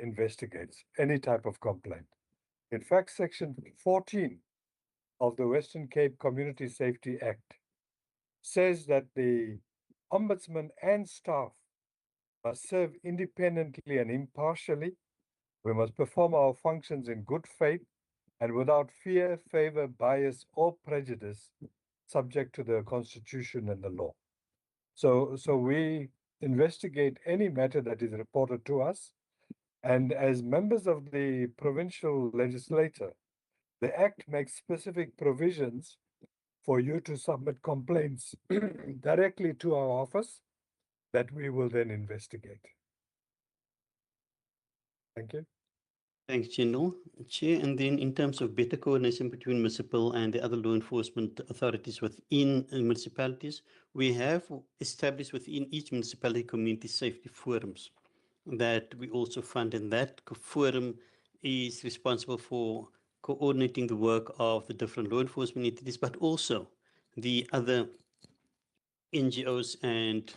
investigates any type of complaint. In fact, Section 14 of the Western Cape Community Safety Act says that the Ombudsman and staff must serve independently and impartially. We must perform our functions in good faith and without fear, favor, bias, or prejudice, subject to the Constitution and the law. So we investigate any matter that is reported to us. And as members of the provincial legislature, the Act makes specific provisions for you to submit complaints directly to our office that we will then investigate. Thank you. Thanks, General. Chair, and then in terms of better coordination between municipal and the other law enforcement authorities within municipalities, we have established within each municipality community safety forums. that we also fund, and that forum is responsible for coordinating the work of the different law enforcement entities, but also the other NGOs and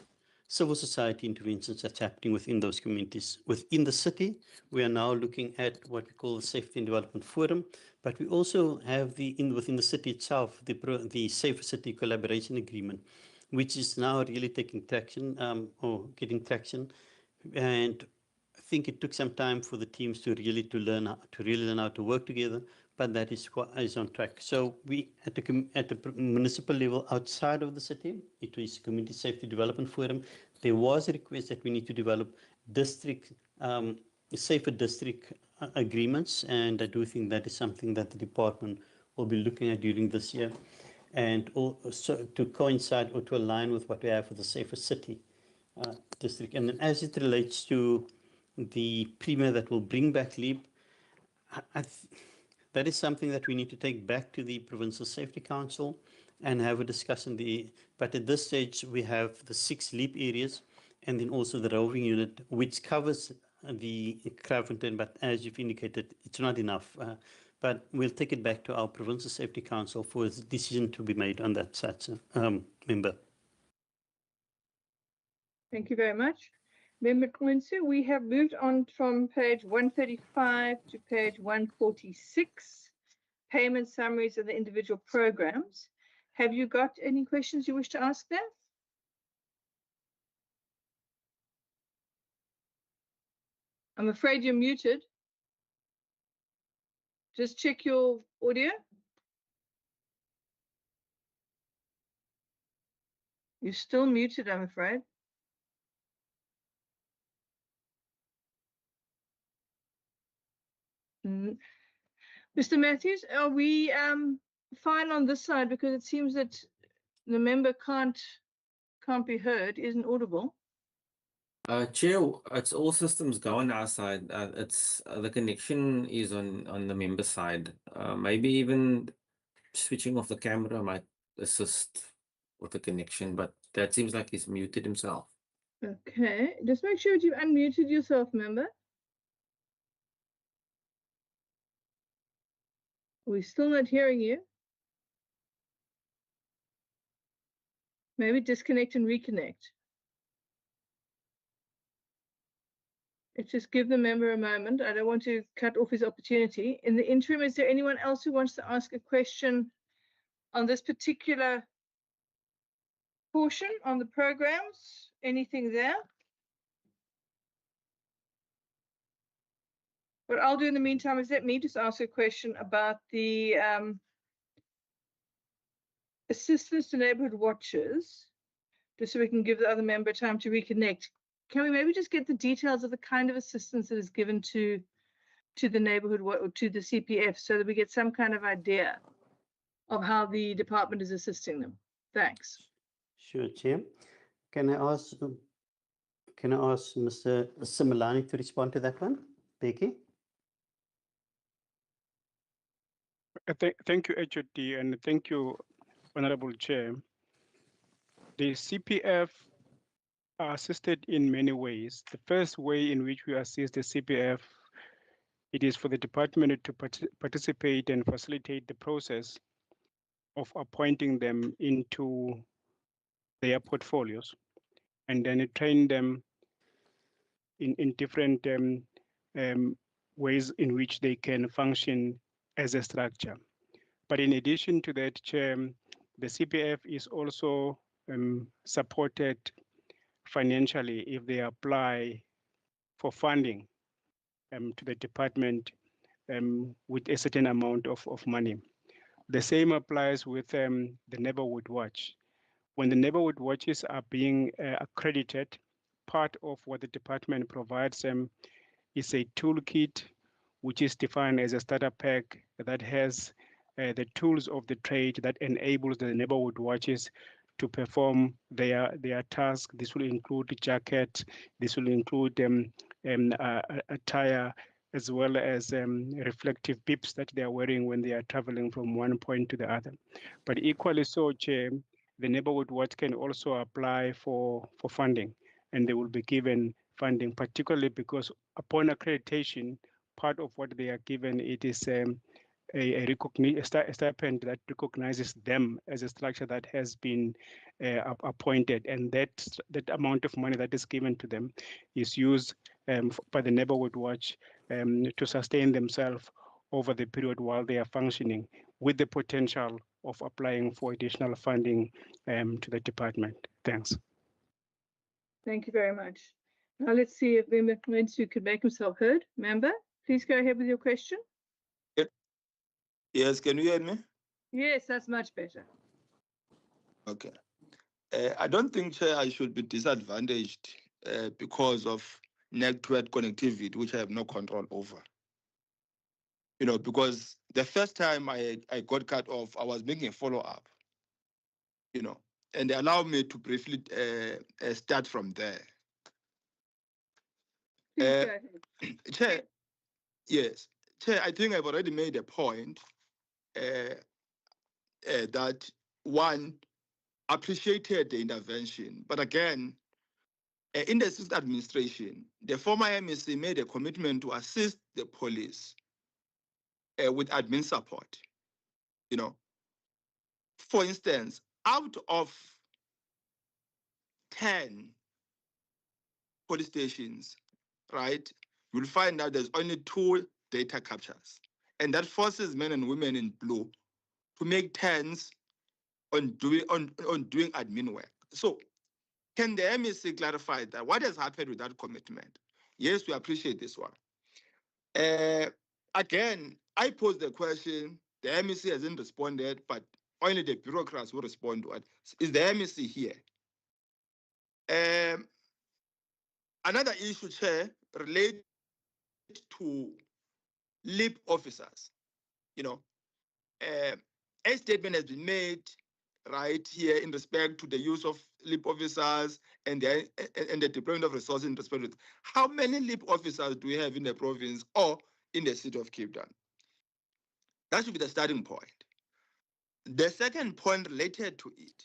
civil society interventions that's happening within those communities. Within the city, we are now looking at what we call the Safety and Development Forum, but we also have within the city itself, the Safer City Collaboration Agreement, which is now really taking traction or getting traction. And I think it took some time for the teams to really learn how to work together, but that is on track. So we at the municipal level outside of the city, it is Community Safety Development Forum. There was a request that we need to develop safer district agreements, and I do think that is something that the department will be looking at during this year, and also to coincide or to align with what we have for the Safer City district. And then as it relates to the premier that will bring back LEAP, that is something that we need to take back to the Provincial Safety Council and have a discussion. But at this stage, we have the 6 LEAP areas and then also the roving unit, which covers the Craventon, but as you've indicated, it's not enough. But we'll take it back to our Provincial Safety Council for a decision to be made on that such member. Thank you very much. Member Quincy, we have moved on from page 135 to page 146, payment summaries of the individual programs. Have you got any questions you wish to ask there? I'm afraid you're muted. Just check your audio. You're still muted, I'm afraid. Mr. Matthews, are we fine on this side, because it seems that the member can't be heard, isn't audible. Chair, it's all systems go on our side. It's the connection is on the member side. Maybe even switching off the camera might assist with the connection, but that seems like he's muted himself. Okay, just make sure you unmuted yourself, member. We're still not hearing you. Maybe disconnect and reconnect. Let's just give the member a moment. I don't want to cut off his opportunity. In the interim, is there anyone else who wants to ask a question on this particular portion on the programs? Anything there? What I'll do in the meantime is let me just ask a question about the assistance to neighborhood watches, just so we can give the other member time to reconnect. Can we maybe just get the details of the kind of assistance that is given to the neighborhood or to the CPF, so that we get some kind of idea of how the department is assisting them? Thanks. Sure, Chair. Can I ask Mr. Similani to respond to that one? Becky? Thank you, HOD, and thank you, Honorable Chair. The CPF are assisted in many ways. The first way in which we assist the CPF, it is for the department to participate and facilitate the process of appointing them into their portfolios, and then train them in different ways in which they can function as a structure. But in addition to that, Chair, the CPF is also supported financially if they apply for funding to the department with a certain amount of money. The same applies with the Neighborhood Watch. When the Neighborhood Watches are being accredited, part of what the department provides is a toolkit, which is defined as a starter pack that has the tools of the trade that enables the Neighborhood Watches to perform their task. This will include the jacket, this will include attire, as well as reflective beeps that they are wearing when they are traveling from one point to the other. But equally so, Chair, the Neighborhood Watch can also apply for funding, and they will be given funding, particularly because upon accreditation, part of what they are given, it is a stipend that recognizes them as a structure that has been appointed, and that amount of money that is given to them is used by the Neighborhood Watch to sustain themselves over the period while they are functioning, with the potential of applying for additional funding to the department. Thanks. Thank you very much. Now let's see if Member Kamensu could make himself heard. Member, please go ahead with your question. Yes, can you hear me? Yes, that's much better. Okay. I don't think, Chair, I should be disadvantaged because of network connectivity, which I have no control over. You know, because the first time I got cut off, I was making a follow-up, you know, and they allowed me to briefly start from there. Please go ahead. Chair, yes. Chair, I think I've already made a point that one appreciated the intervention, but again, in the sixth administration, the former MEC made a commitment to assist the police with admin support. You know, for instance, out of 10 police stations, right, you'll find out there's only 2 data captures, and that forces men and women in blue to make turns on doing admin work. So, can the MEC clarify that? What has happened with that commitment? Yes, we appreciate this one. Again, I posed the question, the MEC hasn't responded, but only the bureaucrats will respond to it. Is the MEC here? Another issue, Chair, related to LEAP officers. You know, a statement has been made right here in respect to the use of LEAP officers and the deployment of resources in respect to it. How many LEAP officers do we have in the province or in the city of Cape Town? That should be the starting point. The second point related to it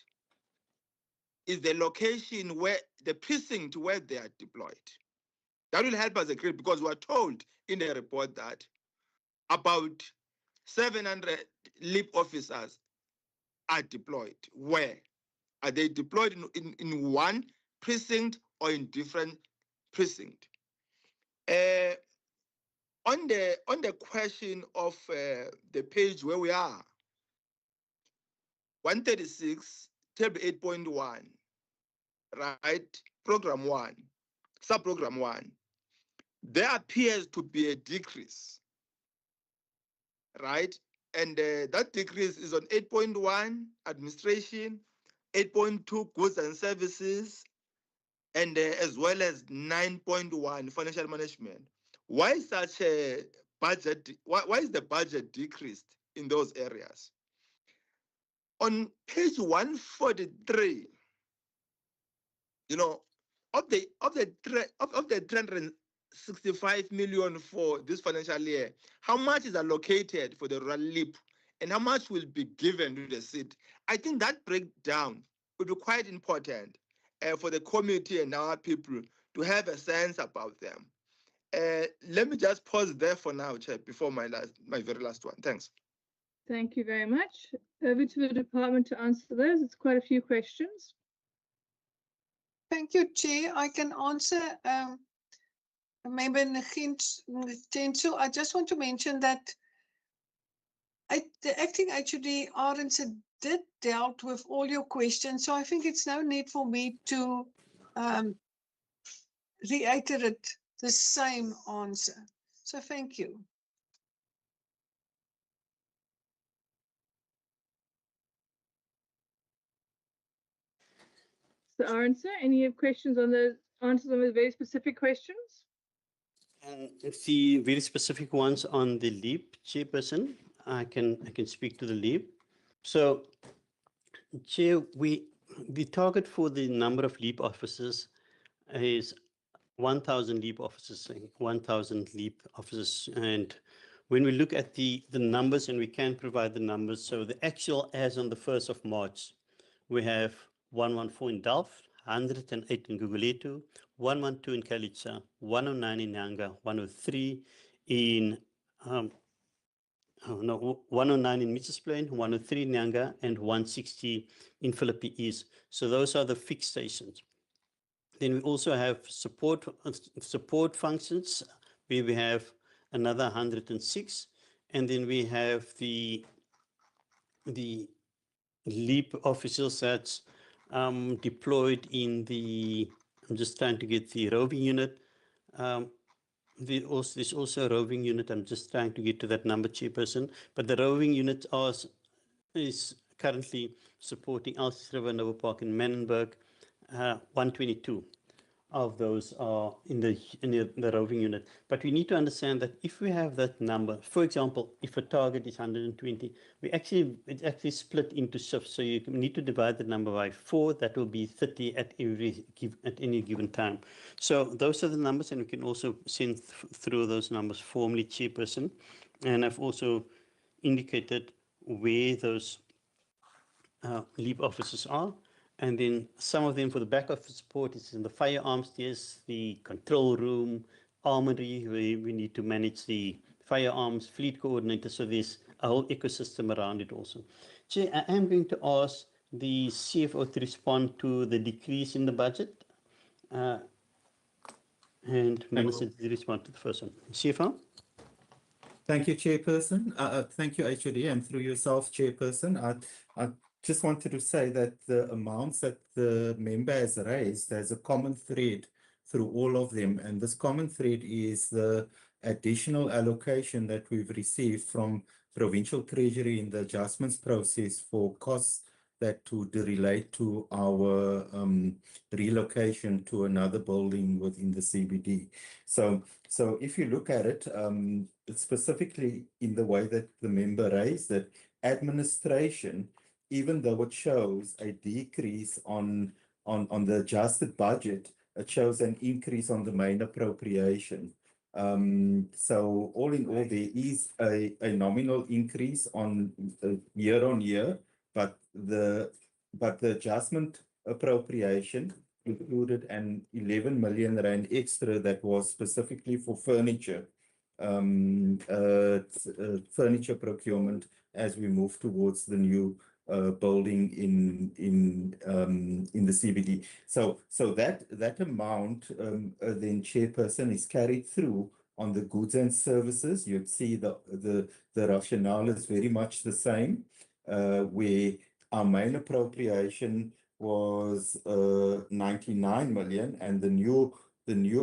is the location where the precinct where they are deployed. That will help us agree, because we are told in the report that about 700 LEAP officers are deployed. Where? Are they deployed in one precinct or in different precinct? On the question of the page where we are, 136, table 8.1, right? Program 1, subprogram 1. There appears to be a decrease, right? And that decrease is on 8.1, administration, 8.2, goods and services, and as well as 9.1, financial management. Why is such a budget? Why is the budget decreased in those areas? On page 143, you know, of the 365 million for this financial year, how much is allocated for the rural LEAP and how much will be given to the city? I think that breakdown would be quite important for the committee and our people to have a sense about them. Let me just pause there for now, Chair, before my very last one. Thanks. Thank you very much. Over to the department to answer those. It's quite a few questions. Thank you, Chair. I can answer Member Ngensu. I just want to mention that the acting HOD Arendse did dealt with all your questions, so I think it's no need for me to reiterate the same answer. So thank you. So Arendse, any questions on the answers on the very specific questions? The very specific ones on the LEAP, Chairperson, I can speak to the LEAP. So, Chair, the target for the number of LEAP officers is 1,000 LEAP officers, 1,000 LEAP officers. And when we look at the numbers, and we can provide the numbers, so the actual as on the 1st of March, we have 114 in Delft, 108 in Guguletu, 112 in Kalitsa, 109 in Nyanga, 103 in 109 in Mitchell's Plain, 103 in Nyanga, and 160 in Philippi East. So those are the fixed stations. Then we also have support functions where we have another 106, and then we have the LEAP officers that's deployed in the. I'm just trying to get the roving unit. There's also a roving unit. I'm just trying to get to that number, Chairperson. But the roving unit is currently supporting Elsie River, Nova Park, and Menenberg. 122 of those are in the roving unit. But we need to understand that if we have that number, for example, if a target is 120, it's actually split into shifts. So you need to divide the number by 4. That will be 30 at any given time. So those are the numbers, and we can also send through those numbers formally, Chairperson. And I've also indicated where those LEAP officers are. And then some of them for the back office support is in the firearms desk, the control room, armory, where we need to manage the firearms, fleet coordinator. So there's a whole ecosystem around it also. Chair, I am going to ask the CFO to respond to the decrease in the budget. And Minister to respond to the first one. CFO? Thank you, Chairperson. Thank you, HOD, and through yourself, Chairperson. I just wanted to say that the amounts that the member has raised, there's a common thread through all of them. And this common thread is the additional allocation that we've received from Provincial Treasury in the adjustments process for costs that would relate to our relocation to another building within the CBD. So if you look at it, specifically in the way that the member raised it, administration, even though it shows a decrease on the adjusted budget, it shows an increase on the main appropriation. So all in all, there is a nominal increase on year, but the adjustment appropriation included an 11 million rand extra that was specifically for furniture, furniture procurement as we move towards the new building in the CBD. So that amount then, Chairperson, is carried through on the goods and services. You'd see the rationale is very much the same, where our main appropriation was 99 million, and the new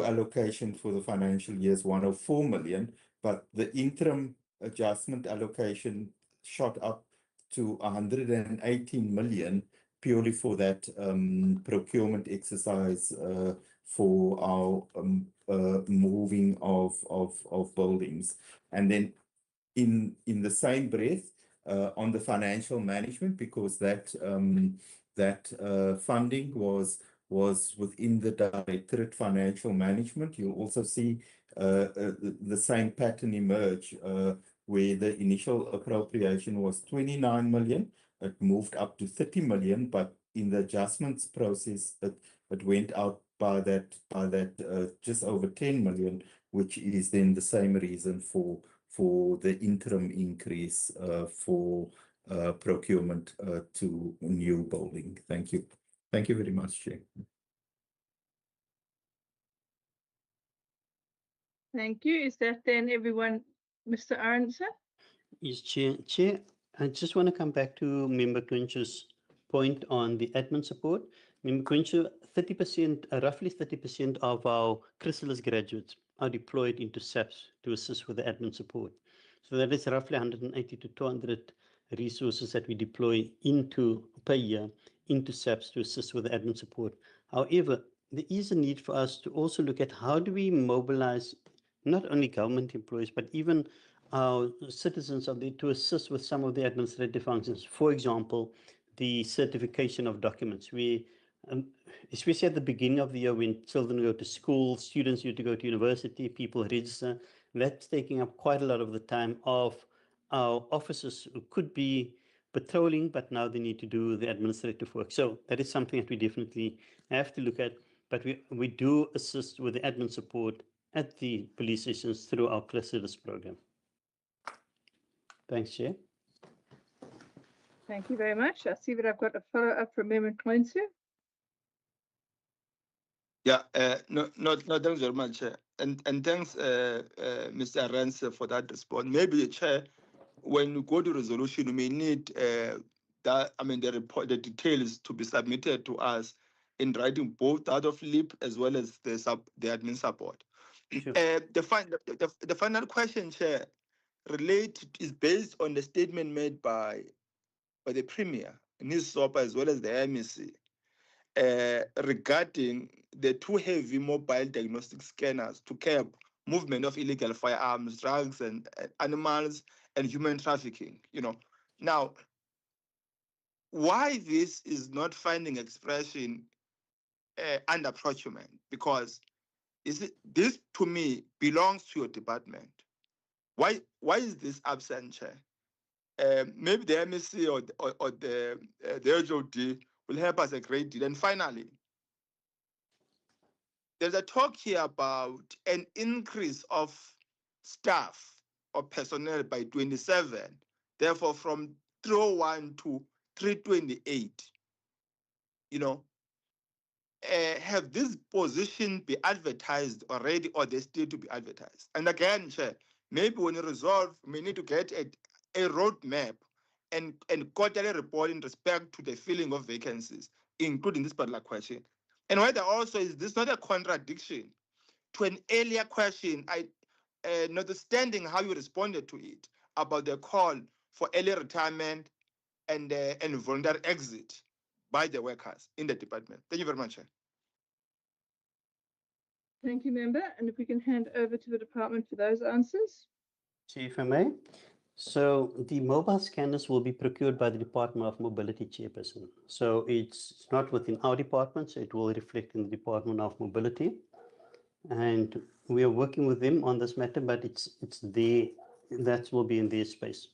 allocation for the financial year is 104 million, but the interim adjustment allocation shot up to 118 million purely for that procurement exercise for our moving of buildings. And then in the same breath, on the financial management, because that funding was within the Directorate Financial Management. You'll also see the same pattern emerge, where the initial appropriation was 29 million. It moved up to 30 million, but in the adjustments process, it went out by that just over 10 million, which is then the same reason for the interim increase for procurement to a new building. Thank you. Thank you very much, Chair. Thank you. Is that then everyone, Mr. Arendse? Yes, Chair. I just want to come back to Member Quinch's point on the admin support. Member Quinch, 30%, roughly 30% of our chrysalis graduates are deployed into SAPS to assist with the admin support. So that is roughly 180 to 200 resources that we deploy per year into SAPS to assist with the admin support. However, there is a need for us to also look at how do we mobilize not only government employees, but even our citizens out there to assist with some of the administrative functions. For example, the certification of documents. We, especially at the beginning of the year when children go to school, students need to go to university, people register, that's taking up quite a lot of the time of our officers who could be patrolling, but now they need to do the administrative work. So that is something that we definitely have to look at. But we do assist with the admin support at the police stations through our Service program. Thanks, Chair. Thank you very much. I see that I've got a follow-up from Member Cloonsu. Yeah, no, thanks very much, Chair. And thanks, Mr. Arendse, for that response. Maybe, Chair, when you go to resolution, you may need the report, the details to be submitted to us in writing, both out of LIP as well as the admin support. Sure. The final question, Chair, is based on the statement made by the Premier in his SOPA as well as the MEC regarding the two heavy mobile diagnostic scanners to curb movement of illegal firearms, drugs, and animals, and human trafficking. Now, why this is not finding expression under procurement? Because this to me belongs to your department. Why is this absent, Chair? Maybe the MEC or the HOD will help us a great deal. And finally, there's a talk here about an increase of staff or personnel by 27, therefore from 301 to 328. Have this position be advertised already, or they still to be advertised? And again, Chair, maybe when you resolve, we need to get a roadmap and quarterly report in respect to the filling of vacancies, including this particular question. And whether also is this not a contradiction to an earlier question, notwithstanding how you responded to it, about the call for early retirement and voluntary exit by the workers in the department? Thank you very much, Chair. Thank you, Member. And if we can hand over to the department for those answers. Chair, if I may. So the mobile scanners will be procured by the Department of Mobility Chairperson. So it's not within our department, so it will reflect in the Department of Mobility. And we are working with them on this matter, but that will be in their space.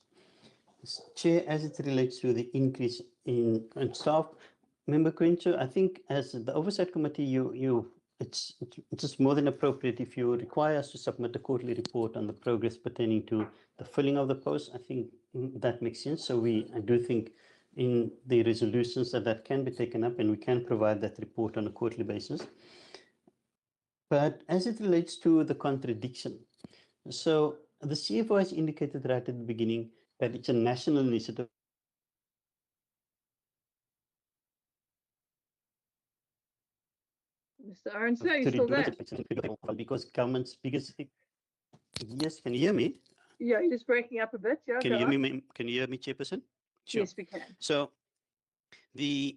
Chair, as it relates to the increase in staff, Member Quinto, I think as the Oversight Committee, it's just more than appropriate if you require us to submit a quarterly report on the progress pertaining to the filling of the posts. I think that makes sense. So I do think in the resolutions that can be taken up, and we can provide that report on a quarterly basis. But as it relates to the contradiction, so the CFO has indicated right at the beginning that it's a national initiative. Mr. Arendse, are you still there? Because government's biggest. Yes, can you hear me? Yeah, you're just breaking up a bit. Yeah, can you hear me? Can you hear me, Chairperson? Sure. Yes, we can. So the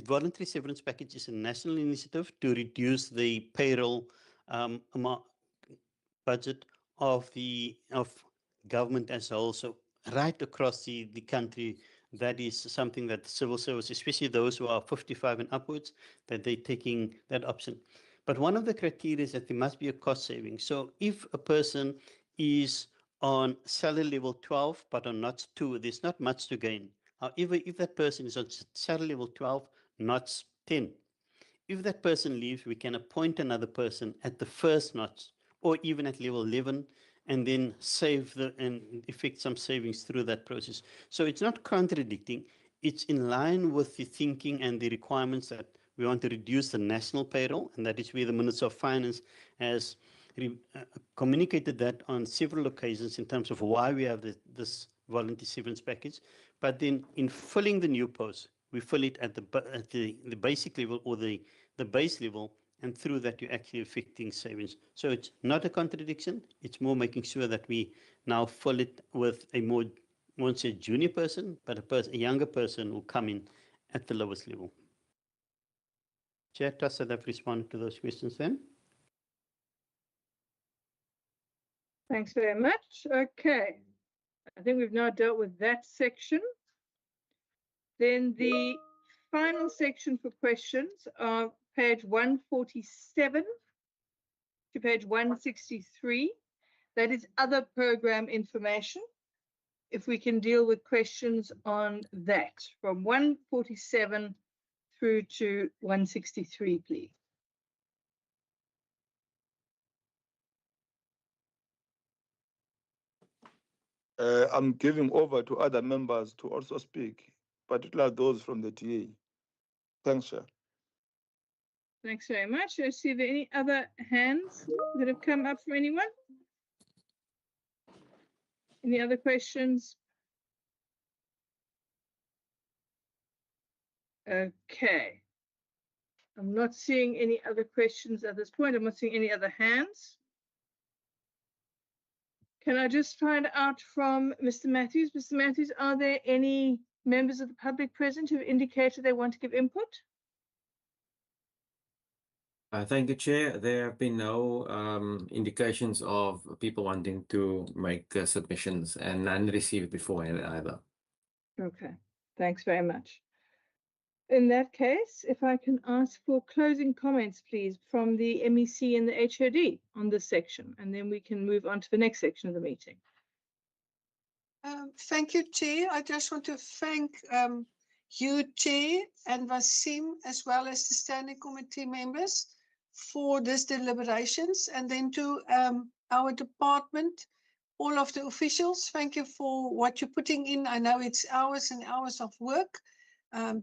voluntary severance package is a national initiative to reduce the payroll budget of government as a whole. So right across the country, that is something that the civil service, especially those who are 55 and upwards, that they're taking that option. But one of the criteria is that there must be a cost saving. So if a person is on salary level 12 but on notch 2, there's not much to gain. However, if that person is on salary level 12, notch 10, if that person leaves, we can appoint another person at the first notch or even at level 11, and then and effect some savings through that process. So it's not contradicting. It's in line with the thinking and the requirements that we want to reduce the national payroll, and that is where the Minister of Finance has communicated that on several occasions in terms of why we have this voluntary severance package. But then in filling the new posts, we fill it at the basic level or the base level, and through that you're actually affecting savings. So it's not a contradiction. It's more making sure that we now fill it with a more, I won't say junior person, but a younger person will come in at the lowest level. Chair, trust that I've responded to those questions then. Thanks very much. Okay. I think we've now dealt with that section. Then the final section for questions are page 147 to page 163. That is other program information. if we can deal with questions on that from 147 through to 163, please. I'm giving over to other members to also speak, particularly those from the TA. Thanks, Chair. Thanks very much. I see there any other hands that have come up from anyone? Any other questions? Okay. I'm not seeing any other questions at this point. I'm not seeing any other hands. Can I just find out from Mr. Matthews? Mr. Matthews, are there any members of the public present who indicated they want to give input? Thank you, Chair. There have been no indications of people wanting to make submissions, and none received beforehand either. Okay, thanks very much. In that case, if I can ask for closing comments, please, from the MEC and the HOD on this section, and then we can move on to the next section of the meeting. Thank you, Chair. I just want to thank you, Chair, and Wasim, as well as the standing committee members for this deliberations, and then to our department, all of the officials. Thank you for what you're putting in. I know it's hours and hours of work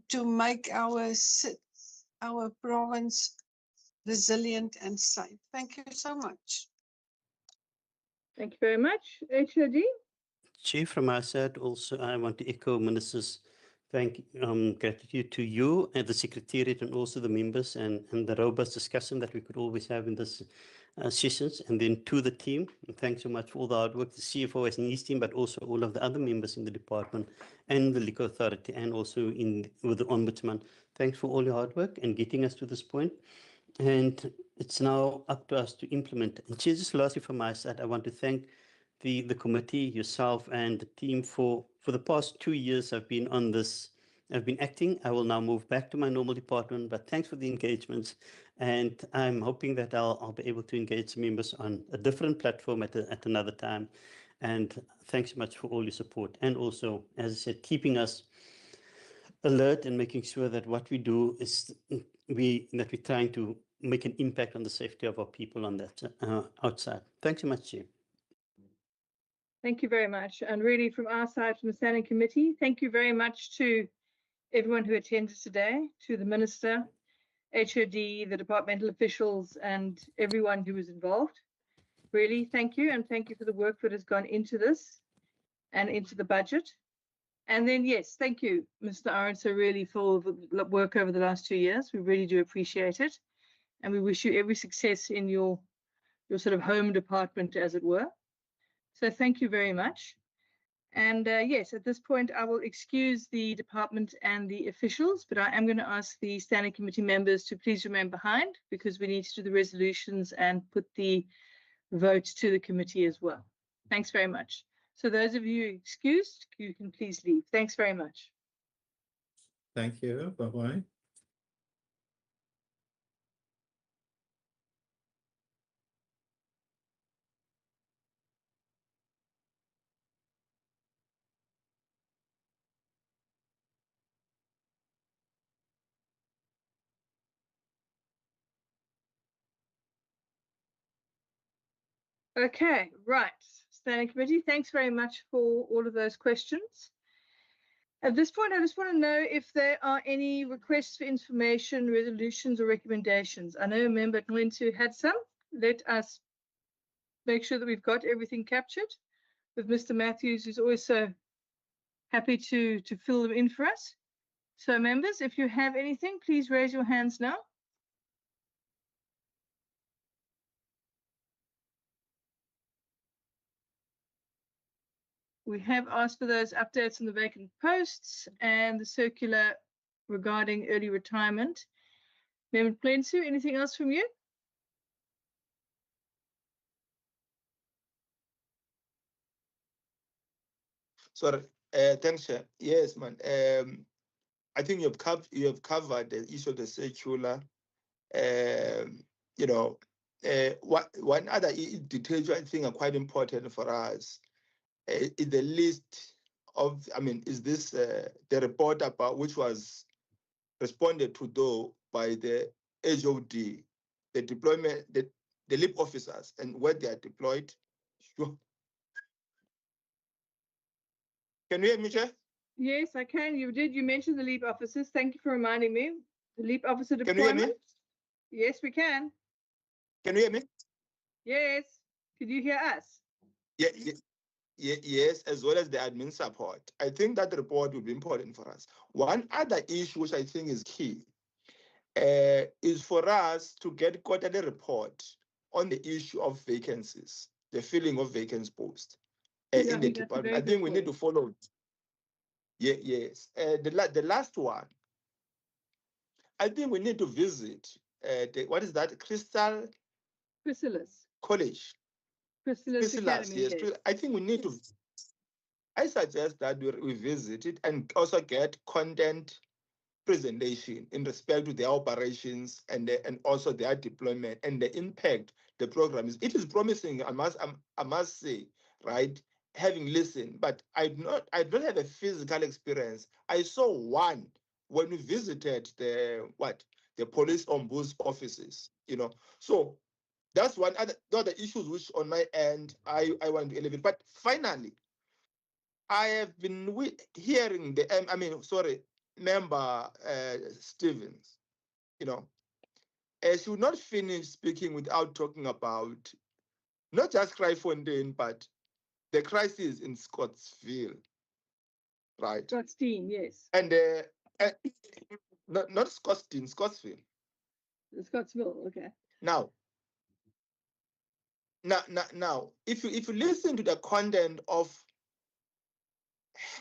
to make our province resilient and safe. Thank you so much. Thank you very much. HOD? Chair, from our side, also, I want to echo Minister's gratitude to you and the Secretariat and also the members and the robust discussion that we could always have in this sessions. And then to the team, and thanks so much for all the hard work, the CFO and his team, but also all of the other members in the department and the Liquor Authority and also with the Ombudsman. Thanks for all your hard work and getting us to this point. And it's now up to us to implement. And Chair, just lastly from my side, I want to thank the committee, yourself and the team for the past 2 years I've been on this. I've been acting. I will now move back to my normal department, but thanks for the engagements. And I'm hoping that I'll be able to engage members on a different platform at another time. And thanks so much for all your support. And also, as I said, keeping us alert and making sure that what we do is we're trying to make an impact on the safety of our people on that outside. Thanks so much, Chair. Thank you very much. And really from our side, from the Standing Committee, thank you very much to everyone who attended today, to the Minister, HOD, the departmental officials, and everyone who was involved. Really, thank you. And thank you for the work that has gone into this and into the budget. And then, yes, thank you, Mr. Arendse, really for the work over the last 2 years. We really do appreciate it. And we wish you every success in your sort of home department, as it were. So thank you very much. And yes, at this point, I will excuse the department and the officials, but I am going to ask the Standing Committee members to please remain behind because we need to do the resolutions and put the vote to the committee as well. Thanks very much. So those of you excused, you can please leave. Thanks very much. Thank you. Bye-bye. Okay, right. Standing Committee, thanks very much for all of those questions. At this point, I just want to know if there are any requests for information, resolutions, or recommendations. I know Member Ngwintu had some. Let us make sure that we've got everything captured. With Mr. Matthews, who's always so happy to fill them in for us. So members, if you have anything, please raise your hands now. We have asked for those updates on the vacant posts and the circular regarding early retirement. Member Ngwintu, anything else from you? Sorry, thanks, Chair. Yes, man. I think you have covered the issue of the circular. You know, one other details I think are quite important for us is the list of, I mean, is this the report about which was responded to though by the HOD, the deployment, the LEAP officers and where they are deployed? Sure. Can you hear me, Chair? Yes, I can. You did. You mentioned the LEAP officers. Thank you for reminding me. The LEAP officer Can you hear deployment. me? Yes, we can. Can you hear me? Yes. Can you hear us? Yes, as well as the admin support. I think that report will be important for us. One other issue which I think is key is for us to get quarterly report on the issue of vacancies, the filling of vacancy posts Yeah, I in the think that's a department. very I think good we need to follow it. Yes. The last one, I think we need to visit what is that? Chrysalis. College. Chrysalis Academy. Yes. Yes. I think we need to. I suggest that we visit it and also get content presentation in respect to their operations and also their deployment and the impact the program is. It is promising, I must say, right? Having listened, but I don't have a physical experience. I saw one when we visited the police ombuds offices, So that's one other the other issues which on my end I want to elevate. But finally, I have been hearing member Stevens, she would not finish speaking without talking about not just Cryfontaine, but the crisis in Scottsville, right? Scottsdene, yes. And not Scottsdene, Scottsville. Scottsville, okay. Now, if you listen to the content of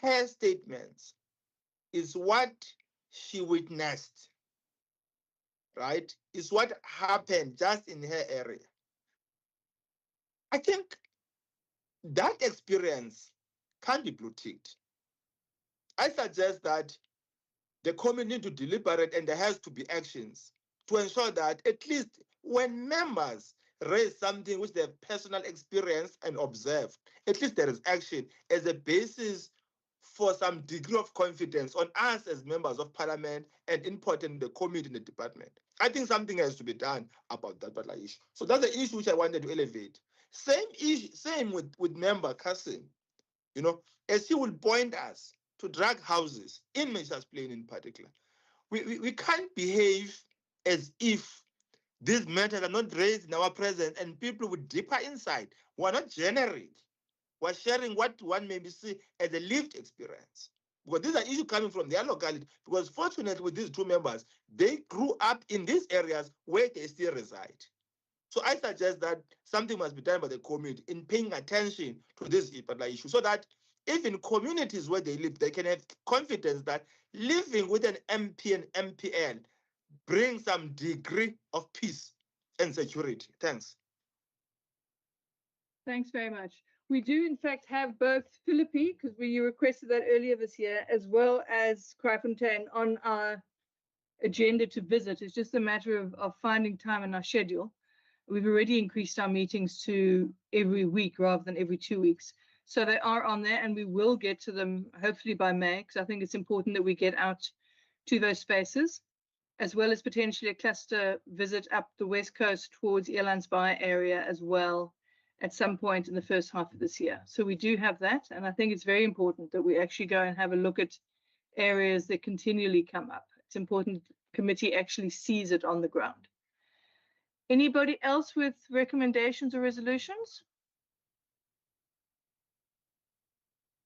her statements, is what she witnessed, right? Is what happened just in her area. I think that experience can't be blue ticked. I suggest that the committee need to deliberate and there has to be actions to ensure that at least when members raise something which they have personal experience and observed, at least there is action as a basis for some degree of confidence on us as members of parliament and important the committee in the department. I think something has to be done about that particular issue. So that's the issue which I wanted to elevate. Same issue, same with member Cassim, as he will point us to drug houses in Mitchells Plain in particular. We can't behave as if these matters are not raised in our presence and people with deeper insight who are not generic. We're sharing what one maybe see as a lived experience. Because these are issues coming from their locality. Because fortunately with these two members, they grew up in these areas where they still reside. So I suggest that something must be done by the community in paying attention to this particular issue so that even communities where they live, they can have confidence that living with an MP and MPL brings some degree of peace and security. Thanks. Thanks very much. We do, in fact, have both Philippi, because you requested that earlier this year, as well as Cryfontaine on our agenda to visit. It's just a matter of finding time in our schedule. We've already increased our meetings to every week rather than every 2 weeks. So they are on there and we will get to them hopefully by May, because I think it's important that we get out to those spaces, as well as potentially a cluster visit up the West Coast towards Elandsbaai area as well at some point in the first half of this year. So we do have that. And I think it's very important that we actually go and have a look at areas that continually come up. It's important the committee actually sees it on the ground. Anybody else with recommendations or resolutions?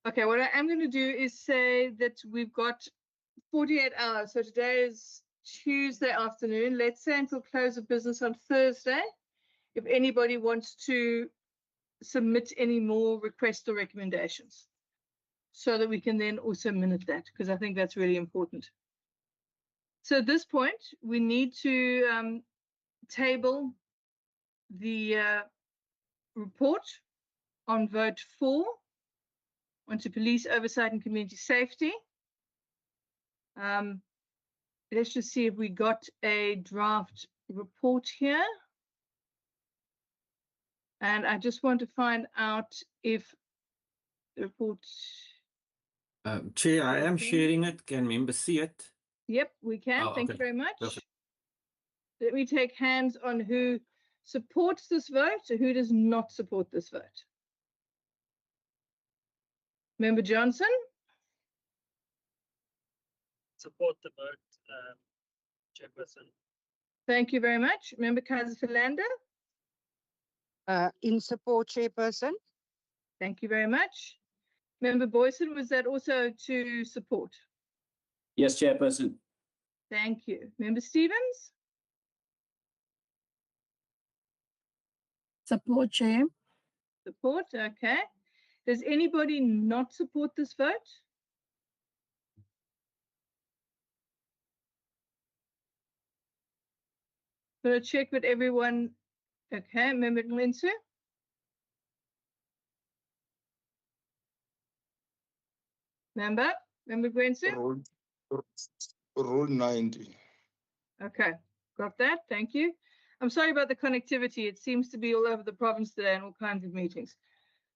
Okay, what I am going to do is say that we've got 48 hours. So today is Tuesday afternoon. Let's say until close of business on Thursday. If anybody wants to submit any more requests or recommendations, so that we can then also minute that, because I think that's really important. So at this point, we need to table the report on vote 4 onto police oversight and community safety. Let's just see if we got a draft report here. And I just want to find out if the report, Chair, I am Okay. sharing it. Can members see it? Yep, we can. Oh, Thank you okay. very much. Perfect. Let me take hands on who supports this vote or who does not support this vote. Member Johnson, Support the vote, Chairperson. thank you very much. Member Kaiser-Philander, In support, Chairperson. thank you very much. Member Boyson, was that also to support? Yes, Chairperson. Thank you. Member Stevens, Support, Chair. support, okay. Does anybody not support this vote? Going to check with everyone. Okay, Member Linsu. Member Gwensu. Rule 90. Okay, got that. Thank you. I'm sorry about the connectivity. It seems to be all over the province today and all kinds of meetings.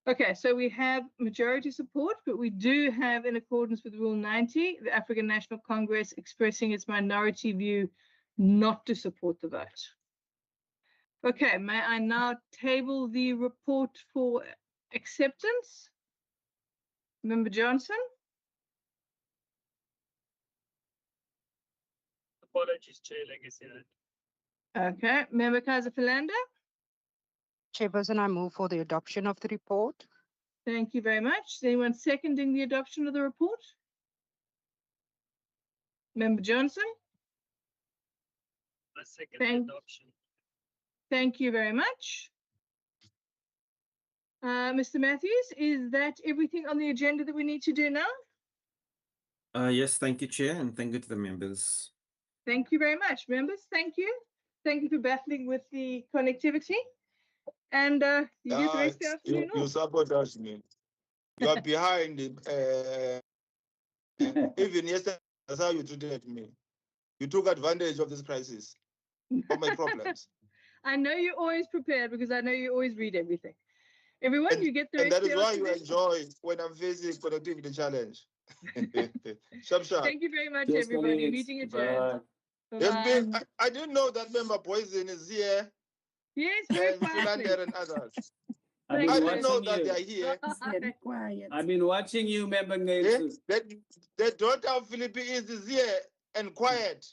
Okay, so we have majority support, but we do have, in accordance with Rule 90, the African National Congress expressing its minority view not to support the vote. Okay, may I now table the report for acceptance? Member Johnson? Apologies, Chair Legacy. Okay, Member Kaiser-Philander? Chairperson, I move for the adoption of the report. Thank you very much. Is anyone seconding the adoption of the report? Member Johnson? I second Thank- the adoption. Thank you very much. Mr. Matthews, is that everything on the agenda that we need to do now? Yes, thank you, Chair, and thank you to the members. Thank you very much, members. Thank you. Thank you for battling with the connectivity. And you get the rest of the afternoon You off. sabotage me. You are behind. Even yesterday, that's how you treated me. You took advantage of this crisis, of my problems. I know you're always prepared because I know you always read everything. Everyone, you get the And rest that of is the why you afternoon. enjoy when I'm facing connectivity challenge. Sharp, sharp. Thank you very much, Cheers, everybody. colleagues. Meeting adjourned. Yes, Bye-bye. babe, I didn't know that member Poison is here Yes, very and quietly. Philander and others. I've Thank been I you. didn't know watching that they you. are here. It's very quiet. I've been watching you, Member Yeah? Nelson. The daughter of Philippines is here and quiet.